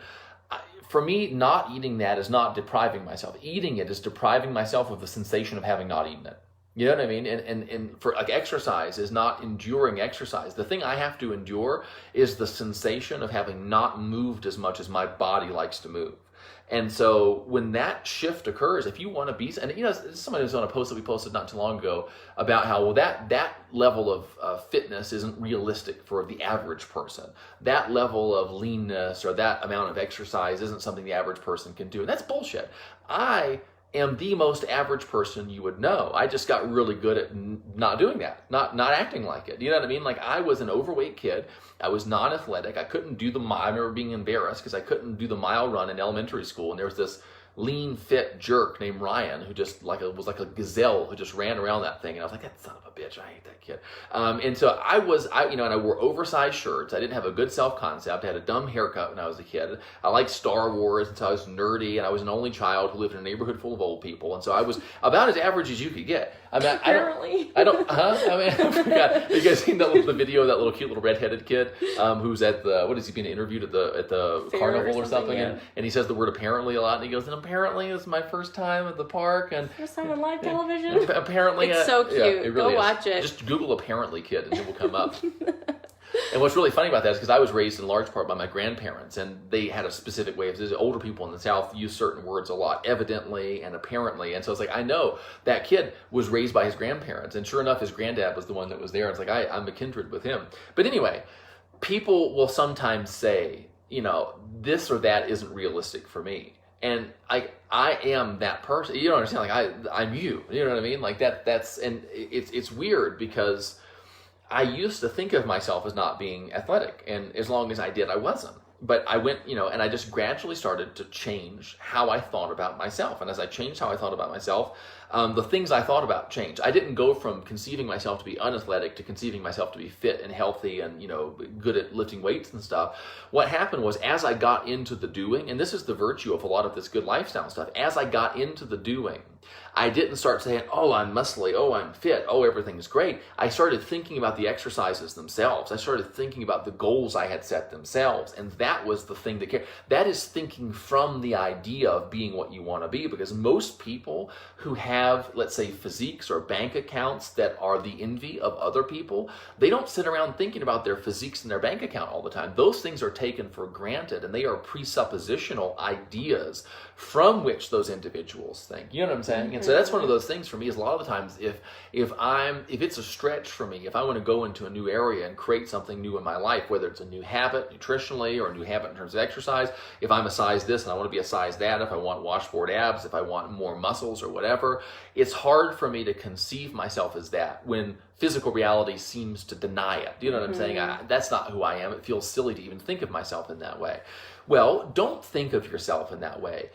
For me, not eating that is not depriving myself. Eating it is depriving myself of the sensation of having not eaten it. You know what I mean? And for like exercise is not enduring exercise. The thing I have to endure is the sensation of having not moved as much as my body likes to move. And so when that shift occurs, if you want to be, and you know, somebody was on a post that we posted not too long ago about how, well, that level of fitness isn't realistic for the average person. That level of leanness or that amount of exercise isn't something the average person can do. And that's bullshit. I am the most average person you would know. I just got really good at not doing that, not acting like it. You know what I mean? Like I was an overweight kid. I was non-athletic. I couldn't do the mile. I remember being embarrassed because I couldn't do the mile run in elementary school. And there was this lean, fit jerk named Ryan who just was like a gazelle who just ran around that thing. And I was like, that son of a bitch, I hate that kid. And so and I wore oversized shirts. I didn't have a good self-concept. I had a dumb haircut when I was a kid. I liked Star Wars, and so I was nerdy, and I was an only child who lived in a neighborhood full of old people. And so I was about as average as you could get. I mean, Apparently. I forgot. You guys seen the video of that little cute little redheaded kid who's at what is he being interviewed at the carnival or something? Yeah. And he says the word apparently a lot, and he goes, and apparently it's my first time at the park, and First time on live television. Apparently, it's so cute. Yeah, it really Go is. watch it. Just Google apparently kid, and it will come up. And what's really funny about that is because I was raised in large part by my grandparents, and they had a specific way of older people in the South use certain words a lot, evidently and apparently. And so it's like, I know that kid was raised by his grandparents, and sure enough, his granddad was the one that was there. It's like, I'm a kindred with him. But anyway, people will sometimes say, you know, this or that isn't realistic for me. And I am that person. You don't understand? Like I'm you. You know what I mean? Like and it's weird because I used to think of myself as not being athletic, and as long as I did, I wasn't. But I went, and I just gradually started to change how I thought about myself. And as I changed how I thought about myself, the things I thought about changed. I didn't go from conceiving myself to be unathletic to conceiving myself to be fit and healthy and, good at lifting weights and stuff. What happened was, as I got into the doing, and this is the virtue of a lot of this good lifestyle stuff, as I got into the doing, I didn't start saying, oh, I'm muscly, oh, I'm fit, oh, everything's great. I started thinking about the exercises themselves. I started thinking about the goals I had set themselves, and that was the thing that cared. That is thinking from the idea of being what you want to be, because most people who have, let's say, physiques or bank accounts that are the envy of other people, they don't sit around thinking about their physiques and their bank account all the time. Those things are taken for granted, and they are presuppositional ideas from which those individuals think. You know what I'm saying? And so that's one of those things for me is a lot of the times if it's a stretch for me, if I want to go into a new area and create something new in my life, whether it's a new habit nutritionally or a new habit in terms of exercise, if I'm a size this and I want to be a size that, if I want washboard abs, if I want more muscles or whatever, it's hard for me to conceive myself as that when physical reality seems to deny it. Do you know what I'm saying? That's not who I am. It feels silly to even think of myself in that way. Well, don't think of yourself in that way.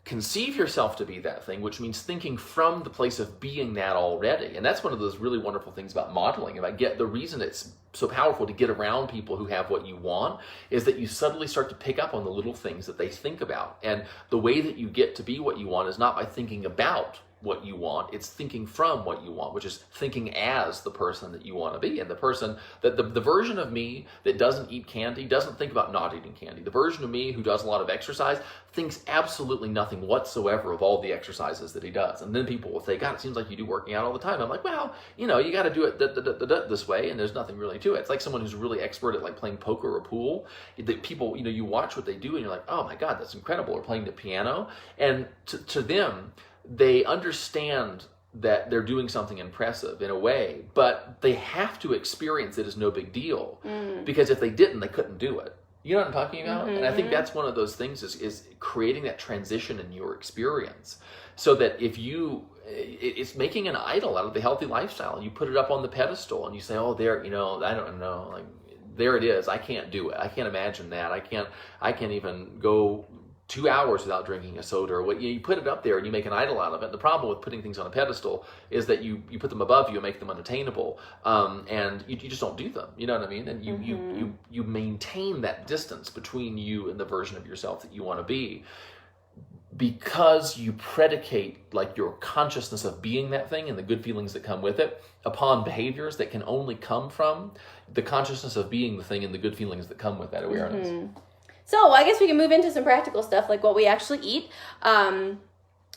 Conceive yourself to be that thing, which means thinking from the place of being that already. And that's one of those really wonderful things about modeling. The reason it's so powerful to get around people who have what you want is that you suddenly start to pick up on the little things that they think about. And the way that you get to be what you want is not by thinking about what you want, it's thinking from what you want, which is thinking as the person that you want to be. And the person that the version of me that doesn't eat candy doesn't think about not eating candy. The version of me who does a lot of exercise thinks absolutely nothing whatsoever of all the exercises that he does. And then people will say, God, it seems like you do working out all the time. I'm like, well, you got to do it this way, and there's nothing really to it. It's like someone who's really expert at like playing poker or pool. That people, you watch what they do and you're like, oh my God, that's incredible. Or playing the piano. And to them, they understand that they're doing something impressive in a way, but they have to experience it as no big deal, because if they didn't, they couldn't do it. You know what I'm talking about? And I think that's one of those things is creating that transition in your experience, so that it's making an idol out of the healthy lifestyle, and you put it up on the pedestal and you say, oh, there, I don't know, like, there it is. I can't do it. I can't imagine that. I can't even go 2 hours without drinking a soda, or what. You put it up there and you make an idol out of it. The problem with putting things on a pedestal is that you put them above you and make them unattainable, and you just don't do them. You know what I mean? And you maintain that distance between you and the version of yourself that you want to be, because you predicate like your consciousness of being that thing and the good feelings that come with it upon behaviors that can only come from the consciousness of being the thing and the good feelings that come with that awareness. So I guess we can move into some practical stuff, like what we actually eat,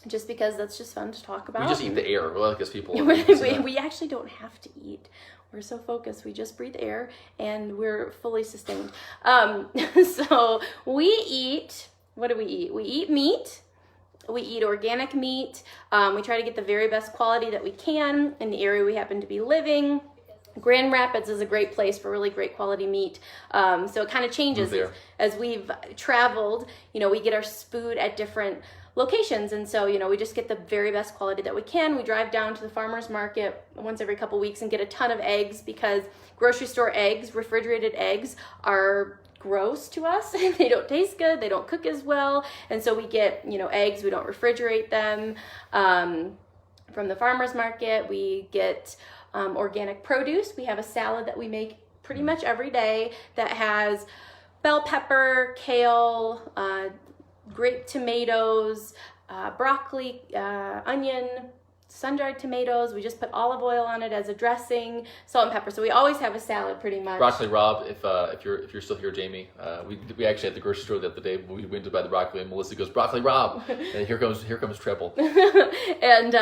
just because that's just fun to talk about. We just eat the air. Well, I guess people... we actually don't have to eat. We're so focused. We just breathe air, and we're fully sustained. So we eat... What do we eat? We eat meat. We eat organic meat. We try to get the very best quality that we can in the area we happen to be living. Grand Rapids is a great place for really great quality meat. So it kind of changes as we've traveled. We get our food at different locations, and so we just get the very best quality that we can. We drive down to the farmers market once every couple weeks and get a ton of eggs, because grocery store eggs, refrigerated eggs, are gross to us. They don't taste good. They don't cook as well, and so we get eggs. We don't refrigerate them. From the farmers market, we get organic produce. We have a salad that we make pretty much every day that has bell pepper, kale, grape tomatoes, broccoli, onion, sun-dried tomatoes. We just put olive oil on it as a dressing, salt and pepper. So we always have a salad pretty much. Broccoli Rob, if you're still here, Jamie, we actually at the grocery store the other day, we went to buy the broccoli, and Melissa goes, "Broccoli Rob," and here comes trouble. And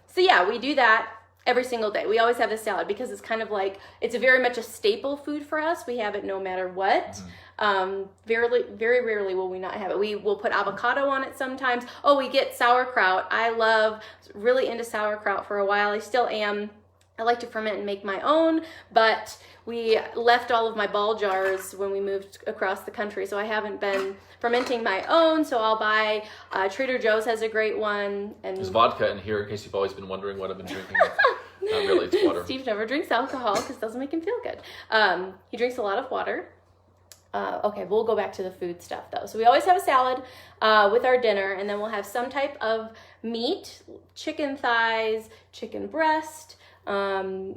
so yeah, we do that every single day. We always have the salad because it's kind of like, it's very much a staple food for us. We have it no matter what. Very rarely will we not have it. We will put avocado on it sometimes. Oh, we get sauerkraut. I love, really into sauerkraut for a while. I still am. I like to ferment and make my own, but we left all of my ball jars when we moved across the country, so I haven't been fermenting my own. So I'll buy, Trader Joe's has a great one. And there's vodka in here, in case you've always been wondering what I've been drinking. Not really, it's water. Steve never drinks alcohol because it doesn't make him feel good. He drinks a lot of water. Okay, we'll go back to the food stuff though. So we always have a salad with our dinner, and then we'll have some type of meat, chicken thighs, chicken breast,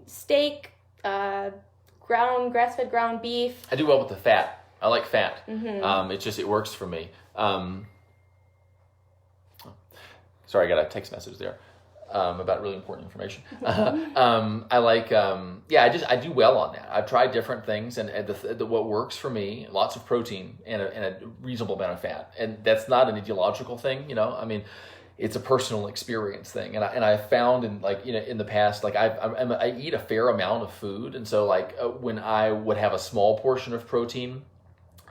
steak, grass-fed ground beef. I do well with the fat. I like fat. It works for me. Sorry, I got a text message there about really important information. I like, I do well on that. I've tried different things, and what works for me, lots of protein and a reasonable amount of fat. And that's not an ideological thing, I mean, it's a personal experience thing. And I found in the past, like I eat a fair amount of food. And so when I would have a small portion of protein,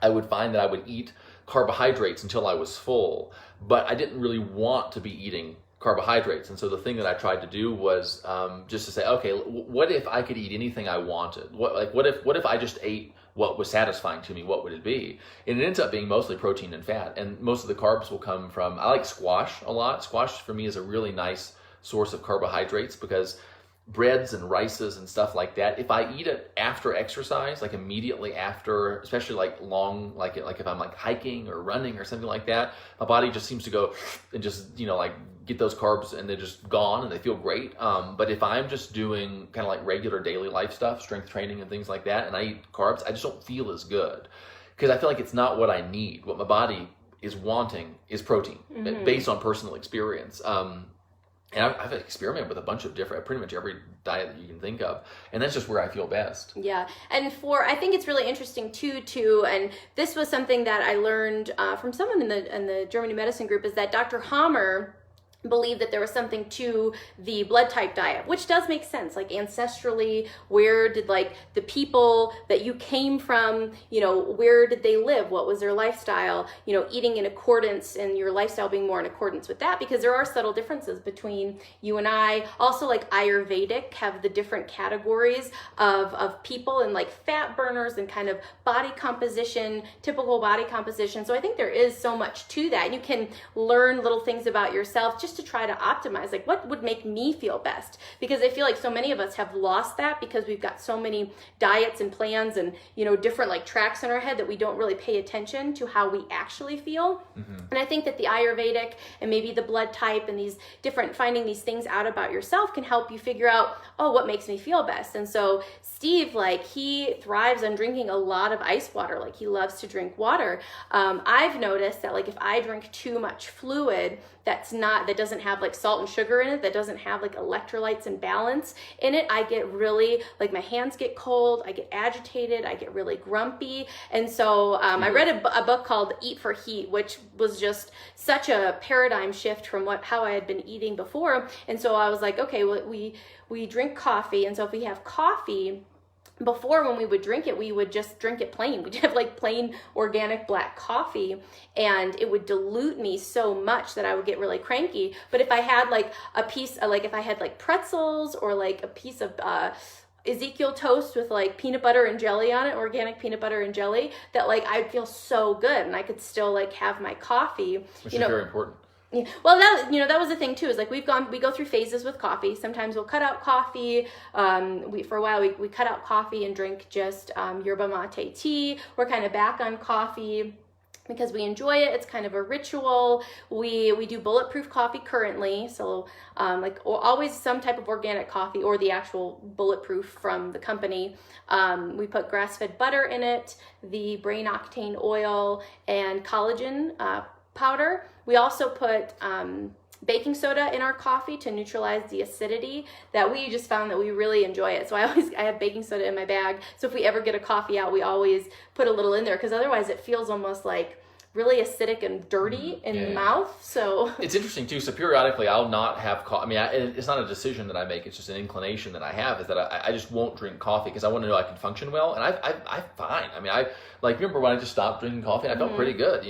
I would find that I would eat carbohydrates until I was full, but I didn't really want to be eating carbohydrates. And so the thing that I tried to do was just to say, okay, what if I could eat anything I wanted? What if I just ate what was satisfying to me? What would it be? And it ends up being mostly protein and fat, and most of the carbs will come from, I like squash a lot. Squash for me is a really nice source of carbohydrates, because breads and rices and stuff like that, if I eat it after exercise, like immediately after, especially like if I'm like hiking or running or something like that, my body just seems to go and just get those carbs, and they're just gone and they feel great. But if I'm just doing kind of like regular daily life stuff, strength training and things like that, and I eat carbs, I just don't feel as good, because I feel like it's not what I need. What my body is wanting is protein, based on personal experience. And I've experimented with a bunch of pretty much every diet that you can think of. And that's just where I feel best. Yeah. And I think it's really interesting too, and this was something that I learned from someone in the German New Medicine group, is that Dr. Hammer believed that there was something to the blood type diet, which does make sense. Like ancestrally, where did the people that you came from, where did they live? What was their lifestyle? Eating in accordance, and your lifestyle being more in accordance with that, because there are subtle differences between you and I. Also, like Ayurvedic have the different categories of people, and like fat burners and kind of body composition, typical body composition. So I think there is so much to that. You can learn little things about yourself just just to try to optimize, like what would make me feel best? Because I feel like so many of us have lost that because we've got so many diets and plans and, different like tracks in our head that we don't really pay attention to how we actually feel. And I think that the Ayurvedic and maybe the blood type and these different, finding these things out about yourself can help you figure out, oh, what makes me feel best? And so Steve, like, he thrives on drinking a lot of ice water. Like, he loves to drink water. I've noticed that, like, if I drink too much fluid that doesn't have like salt and sugar in it, that doesn't have like electrolytes and balance in it, I get really, like, my hands get cold, I get agitated, I get really grumpy. And so I read a book called Eat for Heat, which was just such a paradigm shift from how I had been eating before. And so I was like, okay, well, we drink coffee. And so if we have coffee, before, when we would drink it, we would just drink it plain. We'd have like plain organic black coffee, and it would dilute me so much that I would get really cranky. But if I had like a piece of, like, if I had like pretzels or like a piece of Ezekiel toast with like peanut butter and jelly on it, organic peanut butter and jelly, that like I'd feel so good and I could still like have my coffee. Which is very important. Yeah. Well, that was the thing too, is like we go through phases with coffee. Sometimes we'll cut out coffee. For a while we cut out coffee and drink just yerba mate tea. We're kind of back on coffee because we enjoy it. It's kind of a ritual. We do bulletproof coffee currently. So or always some type of organic coffee or the actual bulletproof from the company. We put grass-fed butter in it, the brain octane oil, and collagen powder. We also put baking soda in our coffee to neutralize the acidity. That we just found that we really enjoy it. So I have baking soda in my bag. So if we ever get a coffee out, we always put a little in there, because otherwise it feels almost like really acidic and dirty in the mouth. So it's interesting too. So periodically I'll not have coffee. I mean, it's not a decision that I make. It's just an inclination that I have, is that I just won't drink coffee because I want to know I can function well. And I'm fine. I mean, remember when I just stopped drinking coffee, I felt pretty good,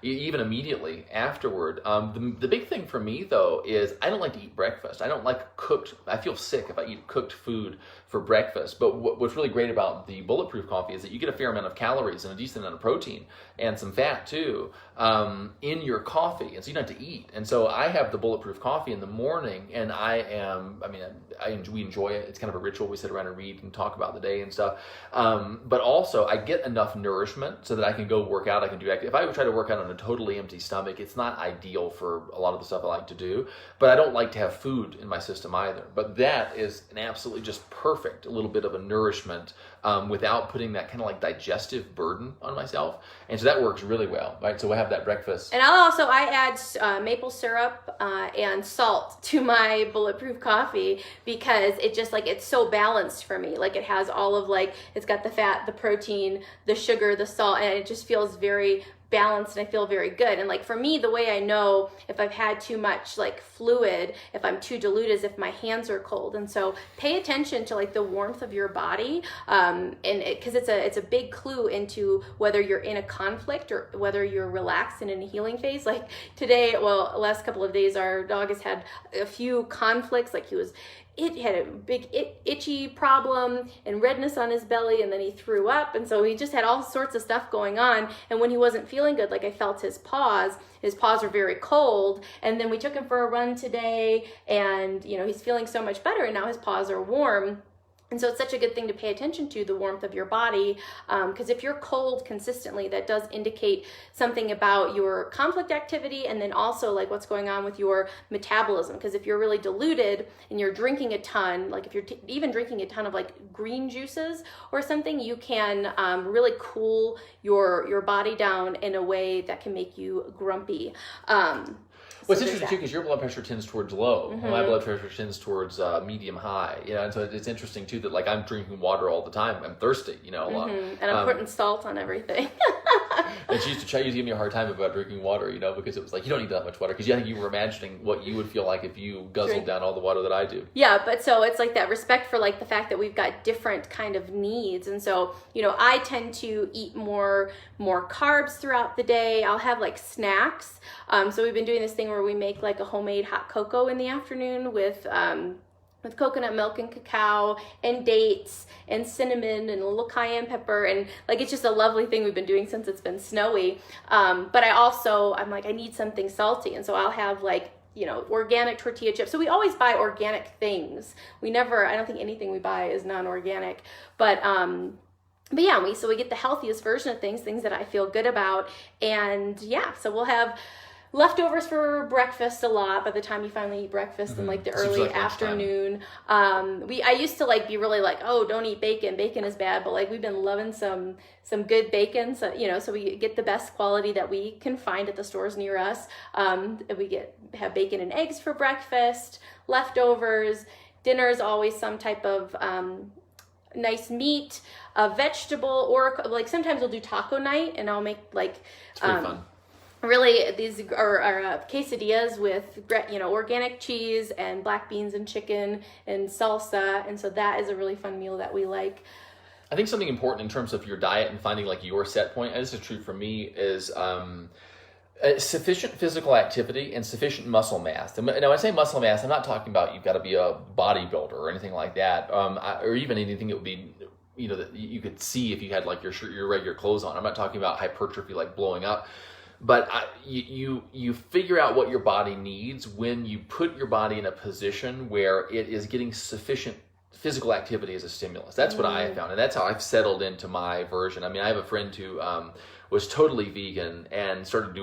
even immediately afterward. The big thing for me though is I don't like to eat breakfast. I don't like I feel sick if I eat cooked food for breakfast. But what's really great about the bulletproof coffee is that you get a fair amount of calories and a decent amount of protein and some fat too in your coffee, and so you don't have to eat. And so I have the bulletproof coffee in the morning, and we enjoy it. It's kind of a ritual. We sit around and read and talk about the day and stuff. But also I get enough nourishment so that I can go work out. I can do active. If I would try to work out on a totally empty stomach, it's not ideal for a lot of the stuff I like to do. But I don't like to have food in my system either. But that is an absolutely just perfect, a little bit of a nourishment without putting that kind of like digestive burden on myself. And so that works really well, right? So we'll have that breakfast. And I add maple syrup and salt to my bulletproof coffee, because it just like, it's so balanced for me. Like, it has all of, like, it's got the fat, the protein, the sugar, the salt, and it just feels very balanced, and I feel very good. And like, for me, the way I know if I've had too much like fluid, if I'm too diluted, is if my hands are cold. And so pay attention to like the warmth of your body, because it's a big clue into whether you're in a conflict or whether you're relaxed and in a healing phase. Like today, well, last couple of days, our dog has had a few conflicts. Like, it had a big itchy problem and redness on his belly, and then he threw up, and so he just had all sorts of stuff going on. And when he wasn't feeling good, like, I felt his paws were very cold, and then we took him for a run today, and he's feeling so much better, and now his paws are warm. And so it's such a good thing to pay attention to, the warmth of your body, because if you're cold consistently, that does indicate something about your conflict activity, and then also like what's going on with your metabolism. Because if you're really diluted and you're drinking a ton, like if you're even drinking a ton of like green juices or something, you can really cool your body down in a way that can make you grumpy. Well, it's interesting too, because your blood pressure tends towards low, and my blood pressure tends towards medium high. And so it's interesting too that like I'm drinking water all the time. I'm thirsty, a lot. And I'm putting salt on everything. And she used to give me a hard time about drinking water, because it was like, you don't need that much water, because I think you were imagining what you would feel like if you guzzled down all the water that I do. Yeah, but so it's like that respect for like the fact that we've got different kind of needs. And so, I tend to eat more carbs throughout the day. I'll have like snacks. So we've been doing this thing where we make like a homemade hot cocoa in the afternoon with coconut milk and cacao and dates and cinnamon and a little cayenne pepper, and like it's just a lovely thing we've been doing since it's been snowy. But I'm like, I need something salty, and so I'll have like organic tortilla chips. So we always buy organic things. I don't think anything we buy is non-organic, but yeah, we get the healthiest version of things that I feel good about. And yeah, so we'll have leftovers for breakfast a lot by the time you finally eat breakfast in like the early afternoon. I used to like be really like, oh, don't eat bacon is bad, but like we've been loving some good bacon, so so we get the best quality that we can find at the stores near us. We have bacon and eggs for breakfast, leftovers. Dinner is always some type of nice meat, a vegetable, or like sometimes we'll do taco night and I'll make like it's pretty fun. Really, these are quesadillas with organic cheese and black beans and chicken and salsa, and so that is a really fun meal that we like. I think something important in terms of your diet and finding like your set point, and this is true for me, is sufficient physical activity and sufficient muscle mass. And when I say muscle mass, I'm not talking about you've got to be a bodybuilder or anything like that, or even anything that would be that you could see if you had like your regular clothes on. I'm not talking about hypertrophy like blowing up. But you figure out what your body needs when you put your body in a position where it is getting sufficient physical activity as a stimulus. That's what I have found, and that's how I've settled into my version. I mean, I have a friend who was totally vegan and started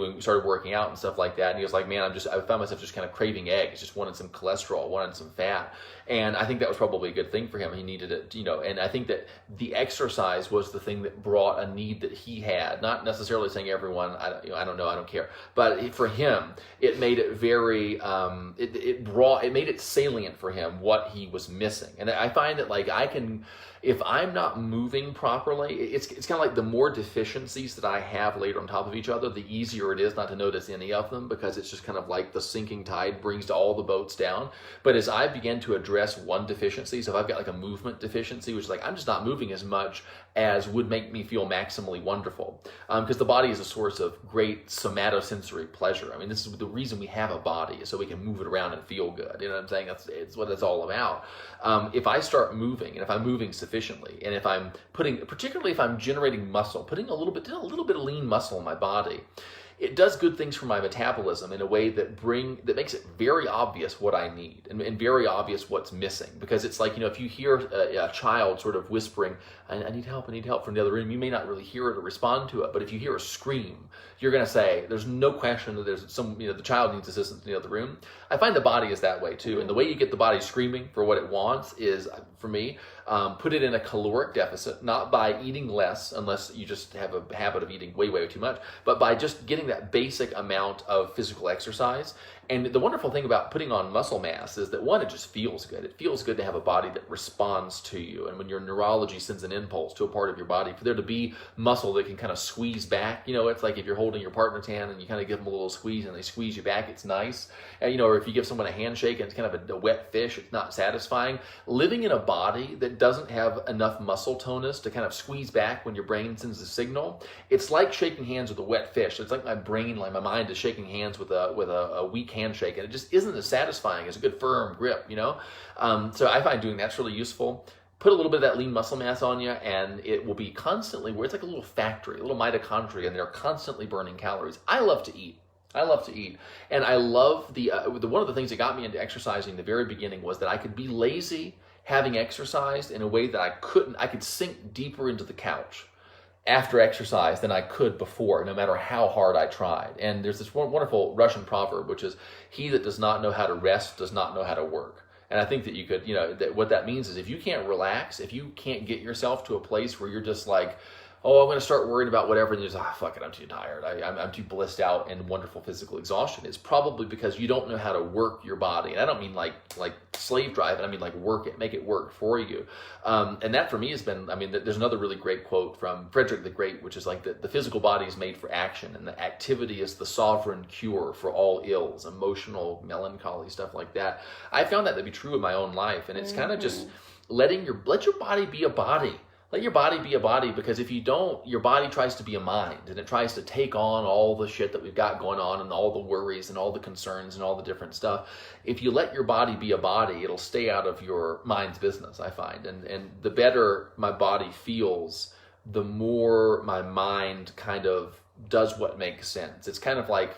working out and stuff like that. And he was like, man, I found myself just kind of craving eggs, just wanted some cholesterol, wanted some fat. And I think that was probably a good thing for him. He needed it, and I think that the exercise was the thing that brought a need that he had, not necessarily saying everyone, I don't know, I don't care. But for him, it made it very, it made it salient for him what he was missing. And I find that like if I'm not moving properly, it's kind of like the more deficiencies that I have laid on top of each other, the easier it is not to notice any of them, because it's just kind of like the sinking tide brings all the boats down. But as I begin to address one deficiency, so if I've got like a movement deficiency, which is like I'm just not moving as much as would make me feel maximally wonderful, because the body is a source of great somatosensory pleasure. I mean, this is the reason we have a body, is so we can move it around and feel good. You know what I'm saying? It's what it's all about. If I start moving, and if I'm moving sufficiently, and if I'm particularly if I'm generating muscle, putting a little bit of lean muscle in my body, it does good things for my metabolism in a way that makes it very obvious what I need and very obvious what's missing. Because it's like, if you hear a child sort of whispering, I need help from the other room, you may not really hear it or respond to it. But if you hear a scream, you're going to say, there's no question that there's the child needs assistance in the other room. I find the body is that way too. And the way you get the body screaming for what it wants is, for me, put it in a caloric deficit, not by eating less, unless you just have a habit of eating way, way too much, but by just getting that basic amount of physical exercise. And the wonderful thing about putting on muscle mass is that, one, it just feels good. It feels good to have a body that responds to you. And when your neurology sends an impulse to a part of your body, for there to be muscle that can kind of squeeze back, it's like if you're holding your partner's hand and you kind of give them a little squeeze and they squeeze you back, it's nice. And, or if you give someone a handshake and it's kind of a wet fish, it's not satisfying. Living in a body that doesn't have enough muscle tonus to kind of squeeze back when your brain sends a signal, it's like shaking hands with a wet fish. It's like my mind is shaking hands with a weak handshake, and it just isn't as satisfying as a good firm grip, So I find doing that's really useful. Put a little bit of that lean muscle mass on you, and it will be constantly, where it's like a little factory, a little mitochondria, and they're constantly burning calories. I love to eat. And I love one of the things that got me into exercising in the very beginning was that I could be lazy having exercised in a way that I could sink deeper into the couch after exercise than I could before, no matter how hard I tried. And there's this wonderful Russian proverb, which is, he that does not know how to rest does not know how to work. And I think that you could, that what that means is, if you can't relax, if you can't get yourself to a place where you're just like, oh, I'm going to start worrying about whatever, and you're just, fuck it, I'm too tired. I'm too blissed out in wonderful physical exhaustion. It's probably because you don't know how to work your body. And I don't mean like slave drive, I mean like work it, make it work for you. And that for me has been, there's another really great quote from Frederick the Great, which is like the physical body is made for action, and the activity is the sovereign cure for all ills, emotional, melancholy, stuff like that. I found that to be true in my own life. And it's kind of just let your body be a body. Let your body be a body, because if you don't, your body tries to be a mind, and it tries to take on all the shit that we've got going on, and all the worries and all the concerns and all the different stuff. If you let your body be a body, it'll stay out of your mind's business, I find. And the better my body feels, the more my mind kind of does what makes sense. It's kind of like,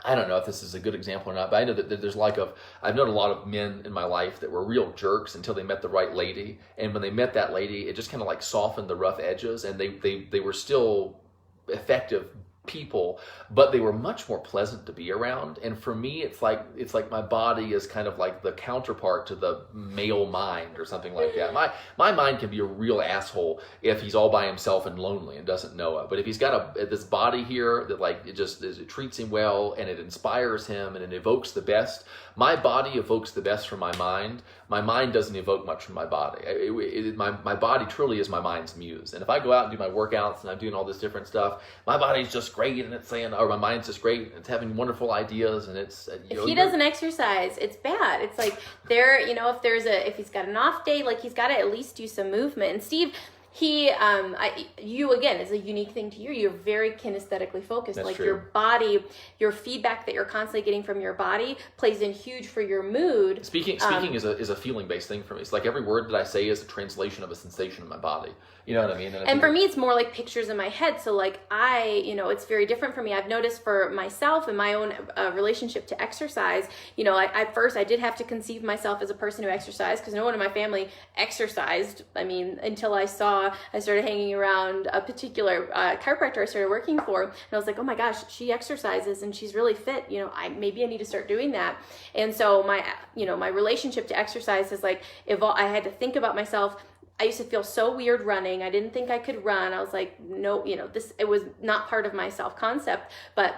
I don't know if this is a good example or not, but I know that there's I've known a lot of men in my life that were real jerks until they met the right lady. And when they met that lady, it just kind of like softened the rough edges, and they were still effective people, but they were much more pleasant to be around. And for me, it's like my body is kind of like the counterpart to the male mind or something like that. My mind can be a real asshole if he's all by himself and lonely and doesn't know it. But if he's got this body here that like it treats him well and it inspires him and it evokes the best. My body evokes the best from my mind. My mind doesn't evoke much from my body. My body truly is my mind's muse. And if I go out and do my workouts and I'm doing all this different stuff, my body's just great and it's saying, or my mind's just great and it's having wonderful ideas and it's. If he doesn't exercise, it's bad. It's like if he's got an off day, like he's got to at least do some movement. And Steve, you again, is a unique thing to you. You're very kinesthetically focused. That's like true. Your body, your feedback that you're constantly getting from your body plays in huge for your mood. Speaking is a feeling based thing for me. It's like every word that I say is a translation of a sensation in my body. You know what I mean? And for me, it's more like pictures in my head. So like it's very different for me. I've noticed for myself and my own relationship to exercise, at first I did have to conceive myself as a person who exercised because no one in my family exercised. I mean, until I started hanging around a particular chiropractor I started working for. And I was like, oh my gosh, she exercises and she's really fit. Maybe I need to start doing that. And so my relationship to exercise is like, I had to think about myself. I used to feel so weird running. I didn't think I could run. I was like, no, it was not part of my self-concept, but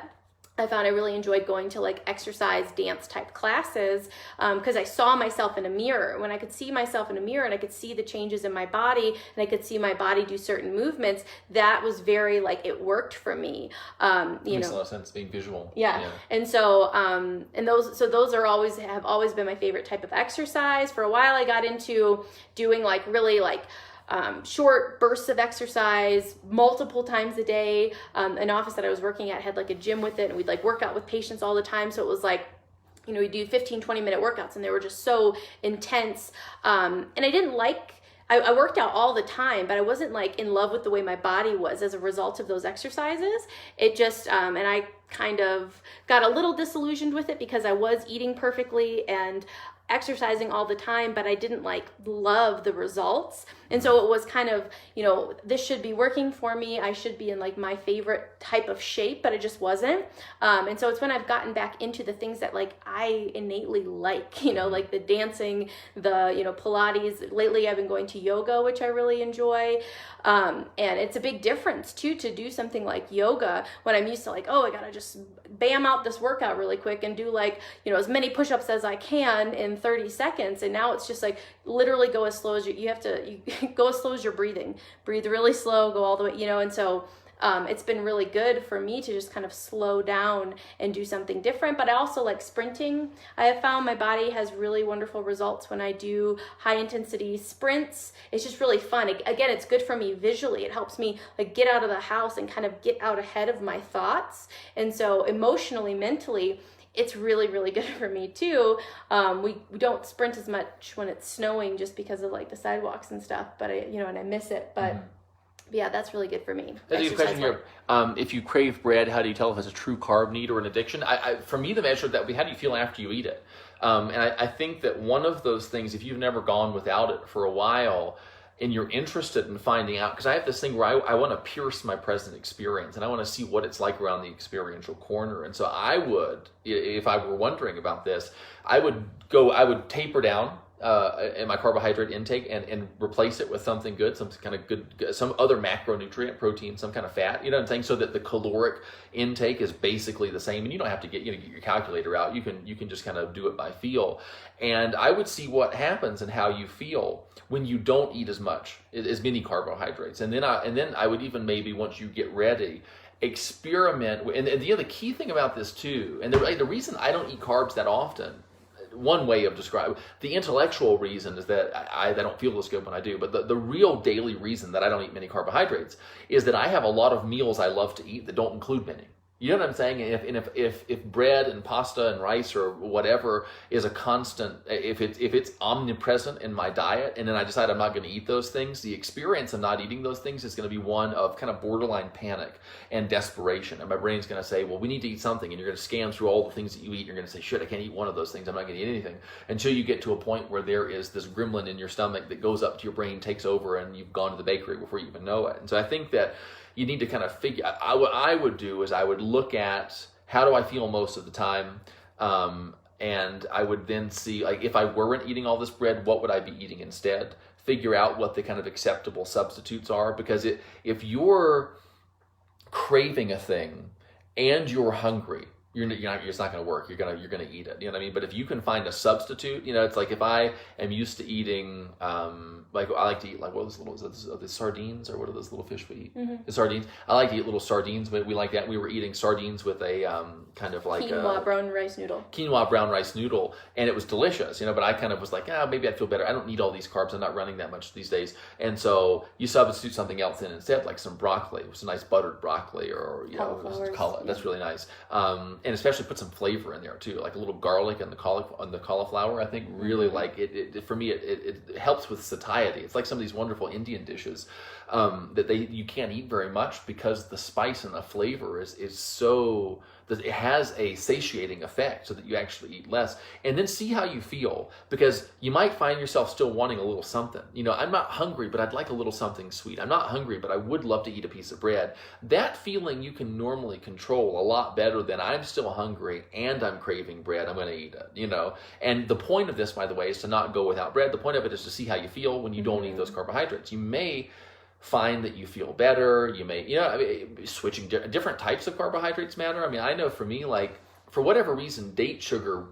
I found I really enjoyed going to like exercise dance type classes because I saw myself in a mirror. When I could see myself in a mirror and I could see the changes in my body and I could see my body do certain movements, that was very like it worked for me. Makes a lot of sense being visual. Yeah. And so those have always been my favorite type of exercise. For a while I got into doing like really like short bursts of exercise multiple times a day. An office that I was working at had like a gym with it and we'd like work out with patients all the time. So it was like, we do 15, 20-minute workouts and they were just so intense. And I worked out all the time, but I wasn't like in love with the way my body was as a result of those exercises. It just, and I kind of got a little disillusioned with it because I was eating perfectly and exercising all the time, but I didn't like love the results. And so it was kind of, this should be working for me. I should be in like my favorite type of shape, but it just wasn't. And so it's when I've gotten back into the things that like I innately like, like the dancing, the, Pilates. Lately I've been going to yoga, which I really enjoy. And it's a big difference too, to do something like yoga when I'm used to like, oh, I gotta just bam out this workout really quick and do like, as many push-ups as I can in 30 seconds. And now it's just like literally go as slow as you go as slow as you're breathing. Breathe really slow, go all the way, and so it's been really good for me to just kind of slow down and do something different. But I also like sprinting. I have found my body has really wonderful results when I do high intensity sprints. It's just really fun. Again, it's good for me visually. It helps me like get out of the house and kind of get out ahead of my thoughts. And so emotionally, mentally, it's really, really good for me too. We don't sprint as much when it's snowing just because of like the sidewalks and stuff, but and I miss it. But yeah, that's really good for me. That's a good question here. If you crave bread, how do you tell if it's a true carb need or an addiction? For me, the measure that how do you feel after you eat it? And I think that one of those things, if you've never gone without it for a while, and you're interested in finding out, because I have this thing where I want to pierce my present experience and I want to see what it's like around the experiential corner. And so I would, if I were wondering about this, I would taper down in my carbohydrate intake and replace it with something good, some kind of good, some other macronutrient, protein, some kind of fat, you know what I'm saying? So that the caloric intake is basically the same, and you don't have to get your calculator out. You can just kind of do it by feel. And I would see what happens and how you feel when you don't eat as many carbohydrates. And then I would even maybe, once you get ready, experiment. And the key thing about this too, and the reason I don't eat carbs that often, one way of describing the intellectual reason is that I don't feel as good when I do, but the real daily reason that I don't eat many carbohydrates is that I have a lot of meals I love to eat that don't include many. You know what I'm saying? If bread and pasta and rice or whatever is a constant, if it's omnipresent in my diet, and then I decide I'm not going to eat those things, the experience of not eating those things is going to be one of kind of borderline panic and desperation. And my brain's going to say, well, we need to eat something, and you're going to scan through all the things that you eat. And you're going to say, shit, I can't eat one of those things. I'm not going to eat anything until you get to a point where there is this gremlin in your stomach that goes up to your brain, takes over, and you've gone to the bakery before you even know it. And so I think that you need to kind of figure out, what I would do is I would look at how do I feel most of the time, and I would then see, like, if I weren't eating all this bread, what would I be eating instead? Figure out what the kind of acceptable substitutes are, because if you're craving a thing and you're hungry, it's not going to work. You're gonna eat it. You know what I mean? But if you can find a substitute, it's like if I am used to eating, like I like to eat, like what are the sardines, or what are those little fish we eat? Mm-hmm. The sardines. I like to eat little sardines, but we like that. We were eating sardines with a kind of like quinoa brown rice noodle. Quinoa brown rice noodle, and it was delicious. But I kind of was like, maybe I'd feel better. I don't need all these carbs. I'm not running that much these days, and so you substitute something else in instead, like some broccoli, some nice buttered broccoli, or cauliflower. That's really nice. And especially put some flavor in there too, like a little garlic and the cauliflower. I think really like it for me. It helps with satiety. It's like some of these wonderful Indian dishes that you can't eat very much because the spice and the flavor is so that it has a satiating effect, so that you actually eat less, and then see how you feel, because you might find yourself still wanting a little something. I'm not hungry, but I'd like a little something sweet. I'm not hungry, but I would love to eat a piece of bread. That feeling you can normally control a lot better than I'm still hungry and I'm craving bread, I'm going to eat it, And the point of this, by the way, is to not go without bread. The point of it is to see how you feel when you don't eat those carbohydrates. You may find that you feel better. You may, switching different types of carbohydrates matter. I know for me, like, for whatever reason, date sugar,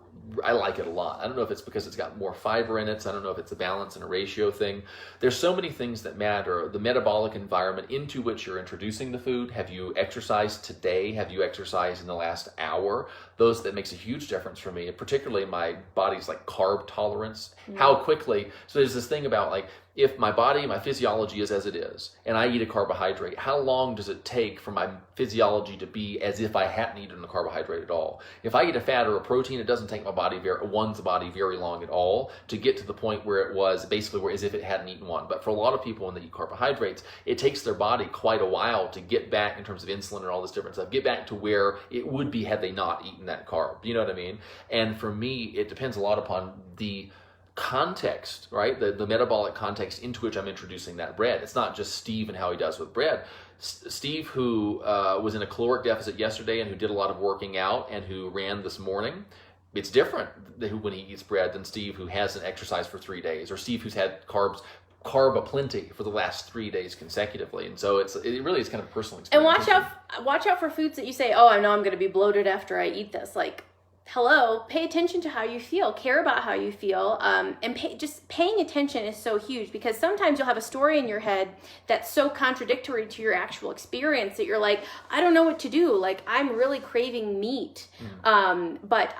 I like it a lot. I don't know if it's because it's got more fiber in it. So I don't know if it's a balance and a ratio thing. There's so many things that matter. The metabolic environment into which you're introducing the food. Have you exercised today? Have you exercised in the last hour? That makes a huge difference for me, particularly my body's like carb tolerance. Mm-hmm. How quickly. So there's this thing about, like, if my physiology is as it is, and I eat a carbohydrate, how long does it take for my physiology to be as if I hadn't eaten a carbohydrate at all? If I eat a fat or a protein, it doesn't take one's body very long at all to get to the point where it was basically as if it hadn't eaten one. But for a lot of people, when they eat carbohydrates, it takes their body quite a while to get back, in terms of insulin and all this different stuff, get back to where it would be had they not eaten that carb. You know what I mean? And for me, it depends a lot upon the context, right? The metabolic context into which I'm introducing that bread. It's not just Steve and how he does with bread. Steve, who was in a caloric deficit yesterday and who did a lot of working out and who ran this morning, it's different when he eats bread than Steve, who hasn't exercised for 3 days, or Steve, who's had carb aplenty for the last 3 days consecutively. And so it really is kind of a personal experience. And watch out for foods that you say, oh, I know I'm going to be bloated after I eat this. Like, hello, pay attention to how you feel, care about how you feel, and just paying attention is so huge, because sometimes you'll have a story in your head that's so contradictory to your actual experience that you're like, I don't know what to do. Like, I'm really craving meat, but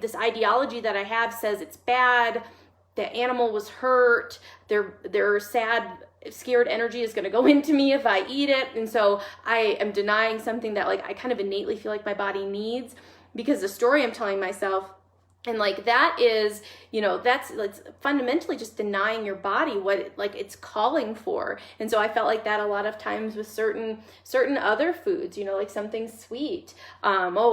this ideology that I have says it's bad. The animal was hurt. Their sad, scared energy is going to go into me if I eat it, and so I am denying something that, like, I kind of innately feel like my body needs, because the story I'm telling myself. And like, that is, that's fundamentally just denying your body what it's calling for. And so I felt like that a lot of times with certain other foods, like something sweet.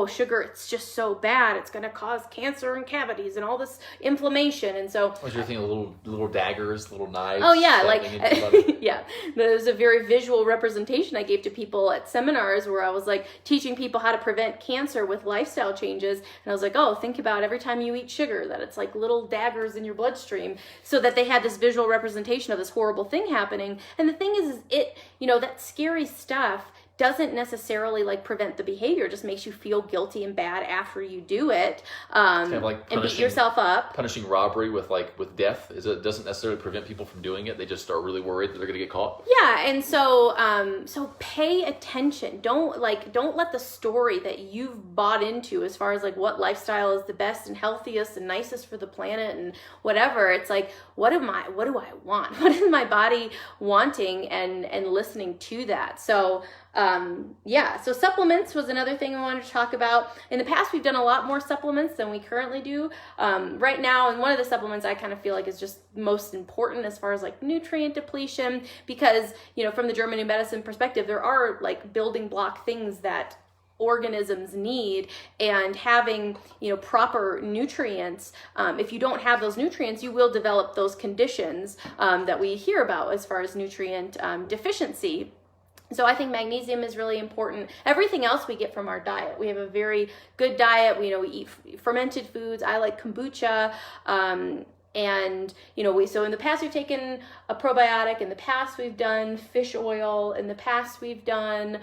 Sugar, it's just so bad. It's going to cause cancer and cavities and all this inflammation. And so was your thing little daggers, little knives? Oh yeah. Yeah. There's a very visual representation I gave to people at seminars where I was like teaching people how to prevent cancer with lifestyle changes. And I was like, think about every time you eat sugar, that it's like little daggers in your bloodstream, so that they had this visual representation of this horrible thing happening. And the thing is it, that scary stuff doesn't necessarily like prevent the behavior. It just makes you feel guilty and bad after you do it. It's kind of like and beat yourself up. Punishing robbery with death it doesn't necessarily prevent people from doing it. They just are really worried that they're going to get caught. Yeah, and so pay attention. Don't let the story that you've bought into as far as like what lifestyle is the best and healthiest and nicest for the planet and whatever. It's like, what do I want? What is my body wanting, and listening to that? So So supplements was another thing I wanted to talk about. In the past, we've done a lot more supplements than we currently do right now. And one of the supplements I kind of feel like is just most important as far as like nutrient depletion, because, from the German New Medicine perspective, there are like building block things that organisms need, and having proper nutrients, if you don't have those nutrients, you will develop those conditions that we hear about as far as nutrient deficiency. So I think magnesium is really important. Everything else we get from our diet. We have a very good diet. We eat fermented foods. I like kombucha. So in the past we've taken a probiotic. In the past we've done fish oil. In the past we've done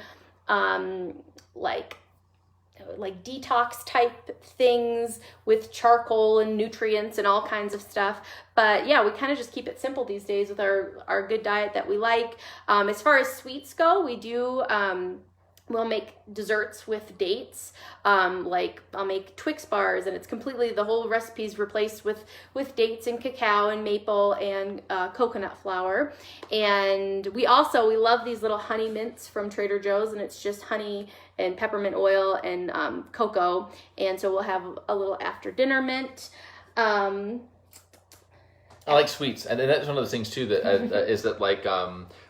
like detox type things with charcoal and nutrients and all kinds of stuff. But yeah, we kind of just keep it simple these days with our good diet that we like. As far as sweets go, we do we'll make desserts with dates. Like I'll make Twix bars, and it's completely, the whole recipe is replaced with dates and cacao and maple and coconut flour. And we love these little honey mints from Trader Joe's, and it's just honey and peppermint oil and cocoa. And so we'll have a little after dinner mint. I like sweets, and that's one of the things too that is that like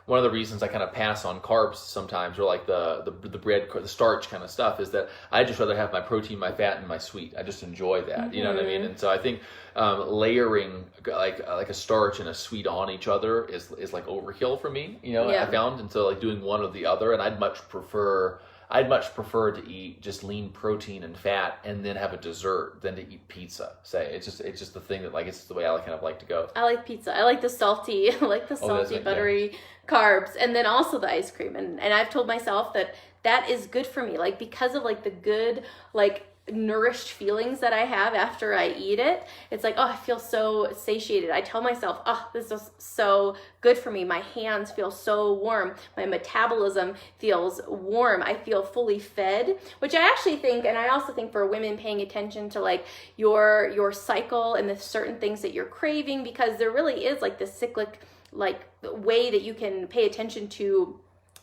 one of the reasons I kind of pass on carbs sometimes, or like the bread, the starch kind of stuff, is that I just rather have my protein, my fat, and my sweet. I just enjoy that. You know what I mean? And so I think layering like a starch and a sweet on each other is like overkill for me. I found, and so like doing one or the other, and I'd much prefer to eat just lean protein and fat and then have a dessert than to eat pizza. Say it's just the thing that like it's the way I kind of like to go. I like pizza. I like the salty, buttery carbs, and then also the ice cream. And I've told myself that is good for me, like because of like the good like nourished feelings that I have after I eat it. It's like, oh, I feel so satiated. I tell myself, oh, this is so good for me. My hands feel so warm. My metabolism feels warm. I feel fully fed, which I actually think, and I also think for women, paying attention to like your cycle and the certain things that you're craving, because there really is like this cyclic like way that you can pay attention to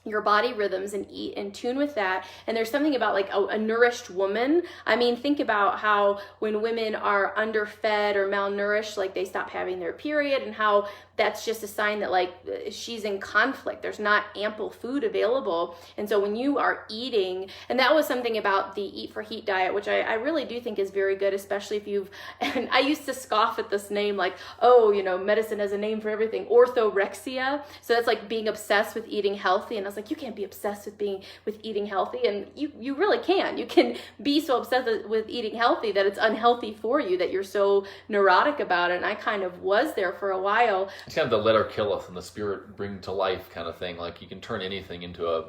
your body rhythms and eat in tune with that. And there's something about like a nourished woman. I mean, think about how when women are underfed or malnourished, like they stop having their period, and how that's just a sign that like she's in conflict. There's not ample food available. And so when you are eating, and that was something about the Eat for Heat diet, which I really do think is very good, especially if you've, and I used to scoff at this name, like, oh, medicine has a name for everything, orthorexia. So that's like being obsessed with eating healthy. And I was like, you can't be obsessed with eating healthy. And you really can. You can be so obsessed with eating healthy that it's unhealthy for you, that you're so neurotic about it. And I kind of was there for a while. It's kind of the letter killeth and the spirit bring to life kind of thing. Like you can turn anything into a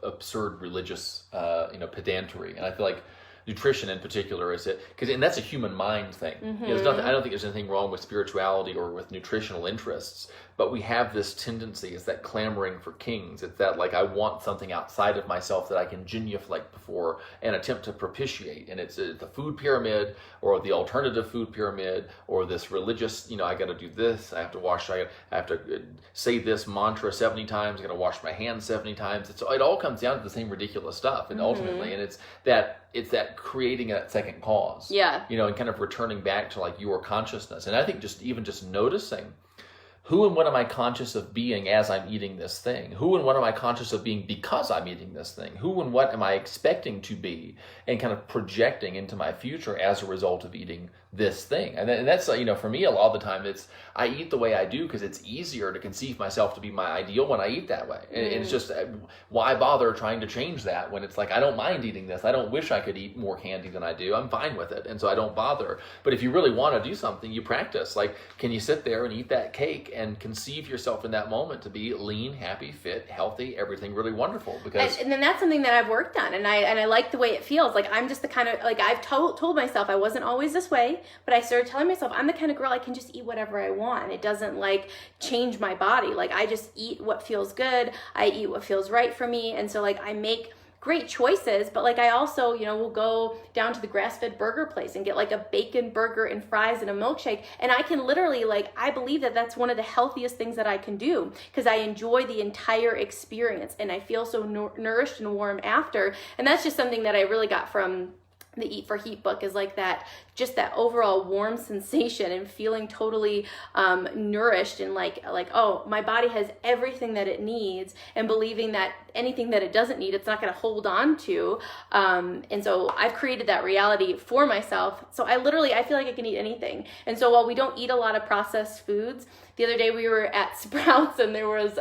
absurd religious, pedantry. And I feel like nutrition in particular is it, and that's a human mind thing. There's nothing. I don't think there's anything wrong with spirituality or with nutritional interests, but we have this tendency, it's that clamoring for kings. It's that like I want something outside of myself that I can genuflect before and attempt to propitiate. And it's the food pyramid or the alternative food pyramid or this religious, I got to do this. I have to wash. I have to say this mantra 70 times. I got to wash my hands 70 times. It all comes down to the same ridiculous stuff. And ultimately, and it's that creating that second cause. Yeah. And kind of returning back to like your consciousness. And I think just noticing, who and what am I conscious of being as I'm eating this thing? Who and what am I conscious of being because I'm eating this thing? Who and what am I expecting to be and kind of projecting into my future as a result of eating this thing? And that's, for me, a lot of the time, I eat the way I do because it's easier to conceive myself to be my ideal when I eat that way. And it's just, why bother trying to change that when it's like, I don't mind eating this. I don't wish I could eat more candy than I do. I'm fine with it. And so I don't bother. But if you really want to do something, you practice. Like, can you sit there and eat that cake and conceive yourself in that moment to be lean, happy, fit, healthy, everything really wonderful? Because and then that's something that I've worked on, and I like the way it feels. Like I'm just the kind of, like I've told myself I wasn't always this way, but I started telling myself I'm the kind of girl I can just eat whatever I want. It doesn't like change my body. Like I just eat what feels good. I eat what feels right for me. And so like I make great choices, but like I also, will go down to the grass-fed burger place and get like a bacon burger and fries and a milkshake, and I can literally, like, I believe that that's one of the healthiest things that I can do, because I enjoy the entire experience and I feel so nourished and warm after. And that's just something that I really got from the Eat for Heat book, is like that, just that overall warm sensation and feeling totally nourished, and like, oh, my body has everything that it needs, and believing that anything that it doesn't need, it's not going to hold on to. And so I've created that reality for myself. So I feel like I can eat anything. And so while we don't eat a lot of processed foods, the other day we were at Sprouts and there was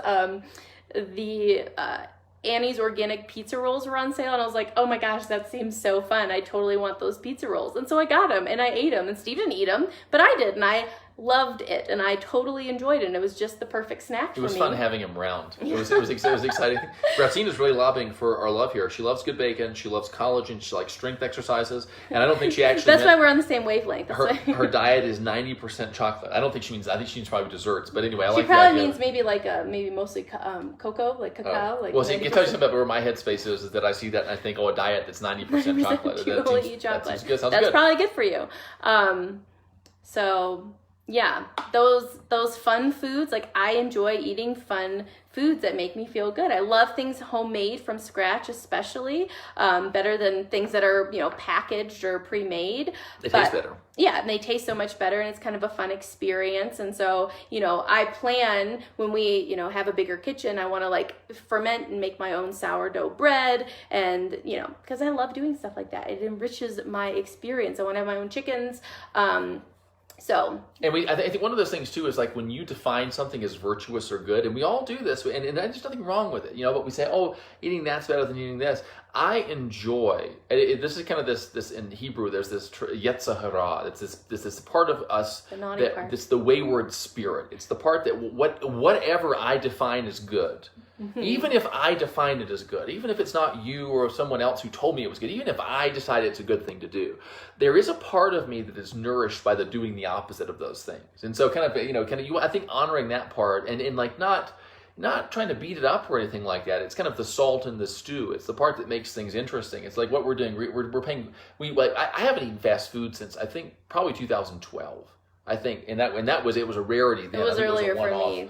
Annie's organic pizza rolls were on sale, and I was like, oh my gosh, that seems so fun. I totally want those pizza rolls. And so I got them and I ate them, and Steve didn't eat them, but I did, and I loved it, and I totally enjoyed it, and it was just the perfect snack for me. It was fun having him around. It was exciting. Racine is really lobbying for our love here. She loves good bacon, she loves collagen, she likes strength exercises, and I don't think she actually That's why we're on the same wavelength. Her diet is 90% chocolate. I think she means probably desserts, but anyway, I like that. She probably means maybe mostly cocoa, like cacao. Like, well, see, I can tell you something about where my headspace is that I see that and I think, a diet that's 90% chocolate. You only eat chocolate. That's good. Probably good for you. So yeah, those fun foods, like I enjoy eating fun foods that make me feel good. I love things homemade from scratch, especially better than things that are packaged or pre-made. They taste better. Yeah, and they taste so much better, and it's kind of a fun experience. And so I plan, when we have a bigger kitchen, I want to like ferment and make my own sourdough bread, and because I love doing stuff like that. It enriches my experience. I want to have my own chickens. And I think one of those things too is like when you define something as virtuous or good, and we all do this, and there's nothing wrong with it, but we say, oh, eating that's better than eating this. I enjoy, this is kind of this in Hebrew, there's this yetzer hara. It's this part of us, the naughty part. It's the wayward spirit. It's the part that whatever I define as good, even if I define it as good, even if it's not you or someone else who told me it was good, even if I decide it's a good thing to do, there is a part of me that is nourished by the doing the opposite of those things. And so I think honoring that part and like not trying to beat it up or anything like that. It's kind of the salt in the stew. It's the part that makes things interesting. It's like what we're doing. We're paying. I haven't eaten fast food since I think probably 2012. I think, and it was a rarity then. It was earlier for me.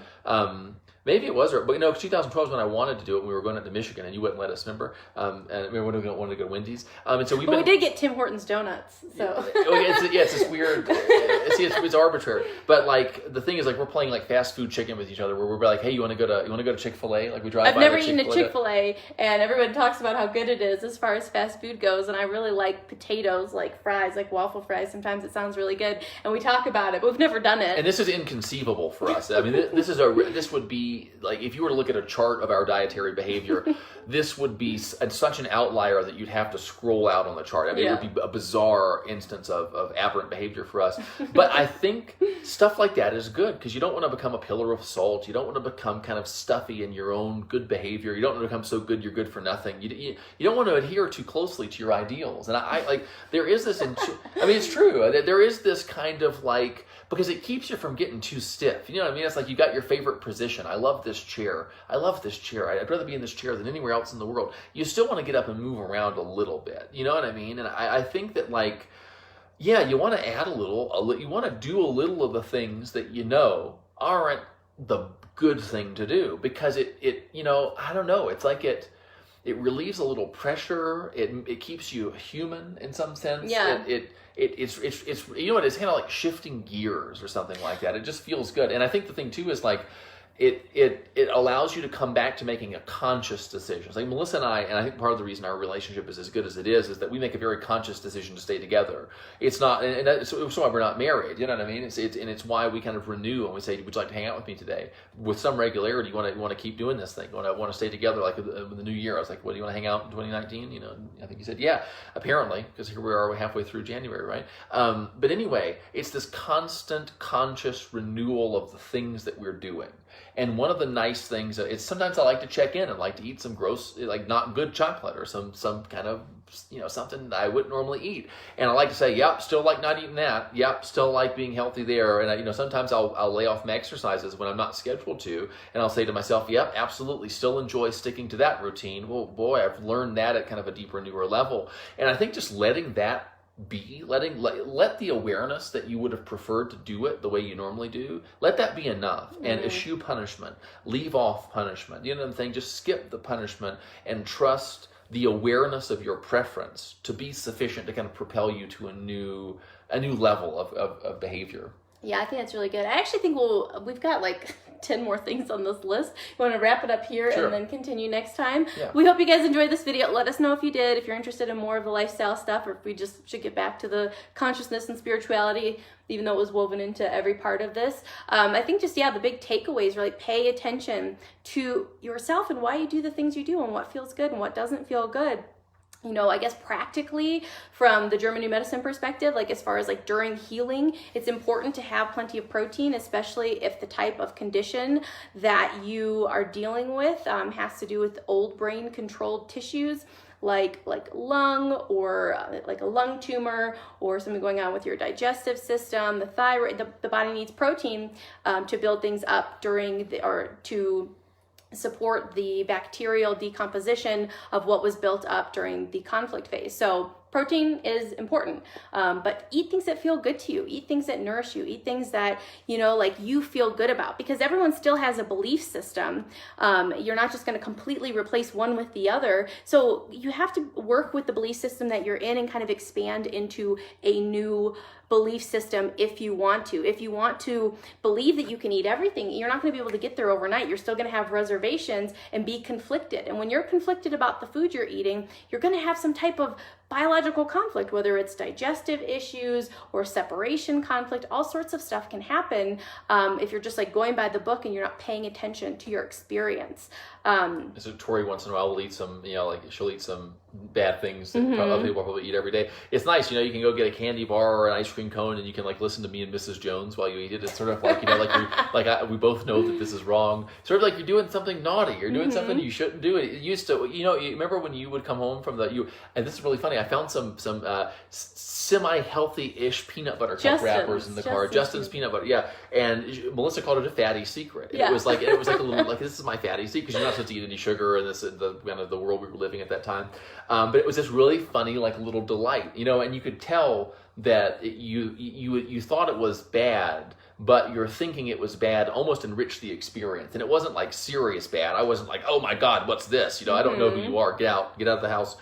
Maybe it was, but 2012 is when I wanted to do it. When we were going out to Michigan, and you wouldn't let us, remember? And we wanted to go to Wendy's. And so we did get Tim Hortons donuts. So it's this weird. It's arbitrary. But like the thing is, like we're playing like fast food chicken with each other, where we're like, hey, you want to go to Chick-fil-A? Like we drive. I've never eaten a Chick-fil-A, and everyone talks about how good it is as far as fast food goes. And I really like potatoes, like fries, like waffle fries. Sometimes it sounds really good, and we talk about it, but we've never done it. And this is inconceivable for us. I mean, this would be. Like if you were to look at a chart of our dietary behavior, this would be such an outlier that you'd have to scroll out on the chart. I mean, It would be a bizarre instance of aberrant behavior for us. But I think stuff like that is good because you don't want to become a pillar of salt. You don't want to become kind of stuffy in your own good behavior. You don't want to become so good you're good for nothing. You don't want to adhere too closely to your ideals. And I like there is this. It's true. There is this kind of like. Because it keeps you from getting too stiff. You know what I mean? It's like you got your favorite position. I love this chair. I'd rather be in this chair than anywhere else in the world. You still want to get up and move around a little bit. You know what I mean? And I think that like, yeah, you want to add a little. You want to do a little of the things that aren't the good thing to do. Because it I don't know. It's like it relieves a little pressure. It keeps you human in some sense. Yeah. It's it's kind of like shifting gears or something like that. It just feels good. And I think the thing too is like it allows you to come back to making a conscious decision. Like Melissa and I think part of the reason our relationship is as good as it is that we make a very conscious decision to stay together. It's not, and that's why we're not married. You know what I mean? It's why we kind of renew and we say, would you like to hang out with me today? With some regularity, you want to keep doing this thing. You want to stay together like the new year. I was like, what, do you want to hang out in 2019? I think you said, yeah, apparently, because here we are halfway through January, right? But anyway, it's this constant conscious renewal of the things that we're doing. And one of the nice things is sometimes I like to check in and like to eat some gross, like not good chocolate or some kind of, something that I wouldn't normally eat. And I like to say, yep, still like not eating that. Yep, still like being healthy there. And sometimes I'll lay off my exercises when I'm not scheduled to, and I'll say to myself, yep, absolutely, still enjoy sticking to that routine. Well, boy, I've learned that at kind of a deeper, newer level. And I think just letting that be, let the awareness that you would have preferred to do it the way you normally do, let that be enough. And eschew punishment, leave off punishment. The thing, just skip the punishment and trust the awareness of your preference to be sufficient to kind of propel you to a new level of behavior. Yeah, I think that's really good. I actually think we've got like 10 more things on this list. You want to wrap it up here and then continue next time? Yeah. We hope you guys enjoyed this video. Let us know if you did, if you're interested in more of the lifestyle stuff, or if we just should get back to the consciousness and spirituality, even though it was woven into every part of this. I think just, the big takeaways are like, pay attention to yourself and why you do the things you do and what feels good and what doesn't feel good. I guess practically from the German New Medicine perspective, like as far as like during healing, it's important to have plenty of protein, especially if the type of condition that you are dealing with has to do with old brain controlled tissues, like lung, or like a lung tumor, or something going on with your digestive system, the thyroid. The body needs protein to build things up to support the bacterial decomposition of what was built up during the conflict phase. So protein is important, but eat things that feel good to you, eat things that nourish you, eat things that, like you feel good about, because everyone still has a belief system. You're not just going to completely replace one with the other. So you have to work with the belief system that you're in and kind of expand into a new belief system if you want to. If you want to believe that you can eat everything, you're not going to be able to get there overnight. You're still going to have reservations and be conflicted. And when you're conflicted about the food you're eating, you're going to have some type of biological conflict, whether it's digestive issues or separation conflict. All sorts of stuff can happen if you're just like going by the book and you're not paying attention to your experience. So Tori once in a while will eat some, she'll eat some bad things that other people probably eat every day. It's nice, you can go get a candy bar or an ice cream cone and you can like listen to me and Mrs. Jones while you eat it. It's sort of like, we both know that this is wrong. Sort of like you're doing something naughty. You're doing something you shouldn't do. It used to, you remember when you would come home from and this is really funny. I found some semi-healthy-ish peanut butter cup wrappers in the car. Justin's peanut butter, yeah. And Melissa called it a fatty secret. Yeah. It was like a little like, this is my fatty secret, because you're not supposed to eat any sugar in the kind of the world we were living at that time. But it was this really funny like little delight, and you could tell that you thought it was bad, but your thinking it was bad almost enriched the experience. And it wasn't like serious bad. I wasn't like, oh my God, what's this? I don't know who you are. Get out of the house.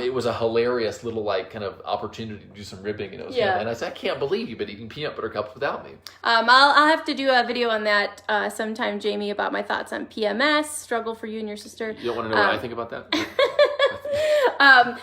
It was a hilarious little like kind of opportunity to do some ribbing. And I said, I can't believe you've been eating peanut butter cups without me. I'll have to do a video on that sometime, Jamie, about my thoughts on PMS, struggle for you and your sister. You don't want to know what I think about that?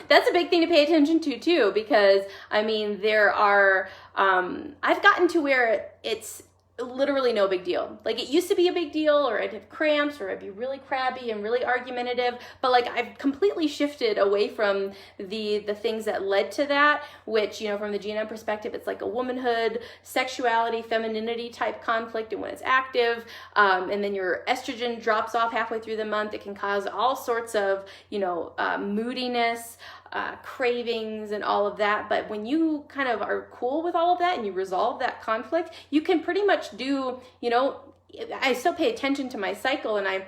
That's a big thing to pay attention to too, because there are, I've gotten to where it's literally no big deal. Like it used to be a big deal, or I'd have cramps, or I'd be really crabby and really argumentative, but like I've completely shifted away from the things that led to that, which, from the GNM perspective, it's like a womanhood, sexuality, femininity type conflict, and when it's active, and then your estrogen drops off halfway through the month, it can cause all sorts of, moodiness, cravings and all of that. But when you kind of are cool with all of that and you resolve that conflict, you can pretty much do, I still pay attention to my cycle, and I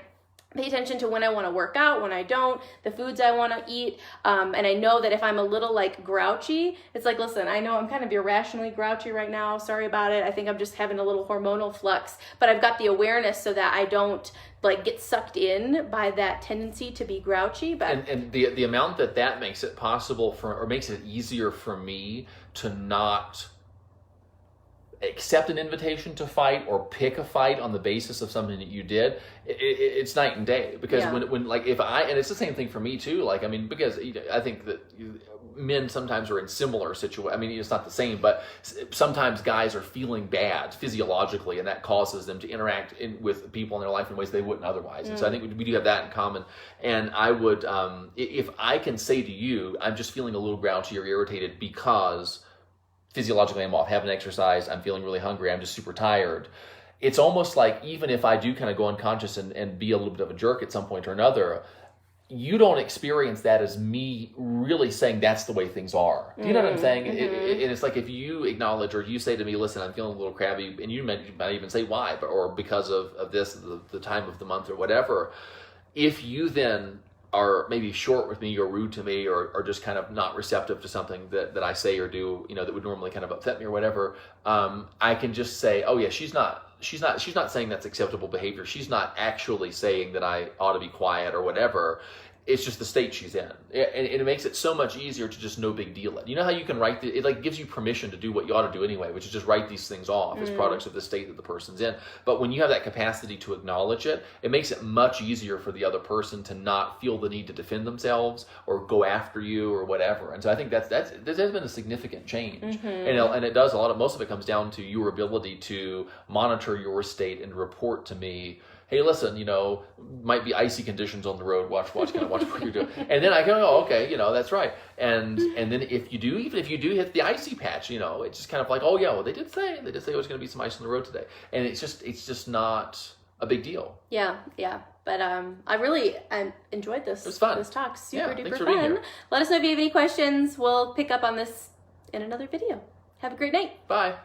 pay attention to when I want to work out, when I don't, the foods I want to eat. And I know that if I'm a little like grouchy, it's like, listen, I know I'm kind of irrationally grouchy right now. Sorry about it. I think I'm just having a little hormonal flux, but I've got the awareness so that I don't like get sucked in by that tendency to be grouchy. But and the amount that makes it possible or makes it easier for me to not accept an invitation to fight or pick a fight on the basis of something that you did, it's night and day. Because when like if and it's the same thing for me too. Like because I think that men sometimes are in similar situations. It's not the same, but sometimes guys are feeling bad physiologically, and that causes them to interact with people in their life in ways they wouldn't otherwise. And so I think we do have that in common. And I would, if I can say to you, I'm just feeling a little grouchy or irritated because physiologically I'm off, haven't exercised, I'm feeling really hungry, I'm just super tired. it's almost like even if I do kind of go unconscious and be a little bit of a jerk at some point or another, you don't experience that as me really saying that's the way things are. Do you know what I'm saying? It's like if you acknowledge or you say to me, listen, I'm feeling a little crabby, and you might even say why, or because of this, the time of the month or whatever. If you then are maybe short with me or rude to me or just kind of not receptive to something that I say or do, that would normally kind of upset me or whatever, I can just say, oh yeah, she's not saying that's acceptable behavior. She's not actually saying that I ought to be quiet or whatever. It's just the state she's in. And it makes it so much easier to just no big deal it. You know how you can write, it like gives you permission to do what you ought to do anyway, which is just write these things off as products of the state that the person's in. But when you have that capacity to acknowledge it, it makes it much easier for the other person to not feel the need to defend themselves or go after you or whatever. And so I think there's been a significant change. And it does most of it comes down to your ability to monitor your state and report to me, hey, listen, might be icy conditions on the road. Watch what you're doing. And then I go, oh, okay, that's right. And then even if you do hit the icy patch, it's just kind of like, oh yeah, well they did say it was going to be some ice on the road today. And it's just not a big deal. Yeah. But I really enjoyed this. It was fun. This talk, super duper for being fun. here. Let us know if you have any questions. We'll pick up on this in another video. Have a great night. Bye.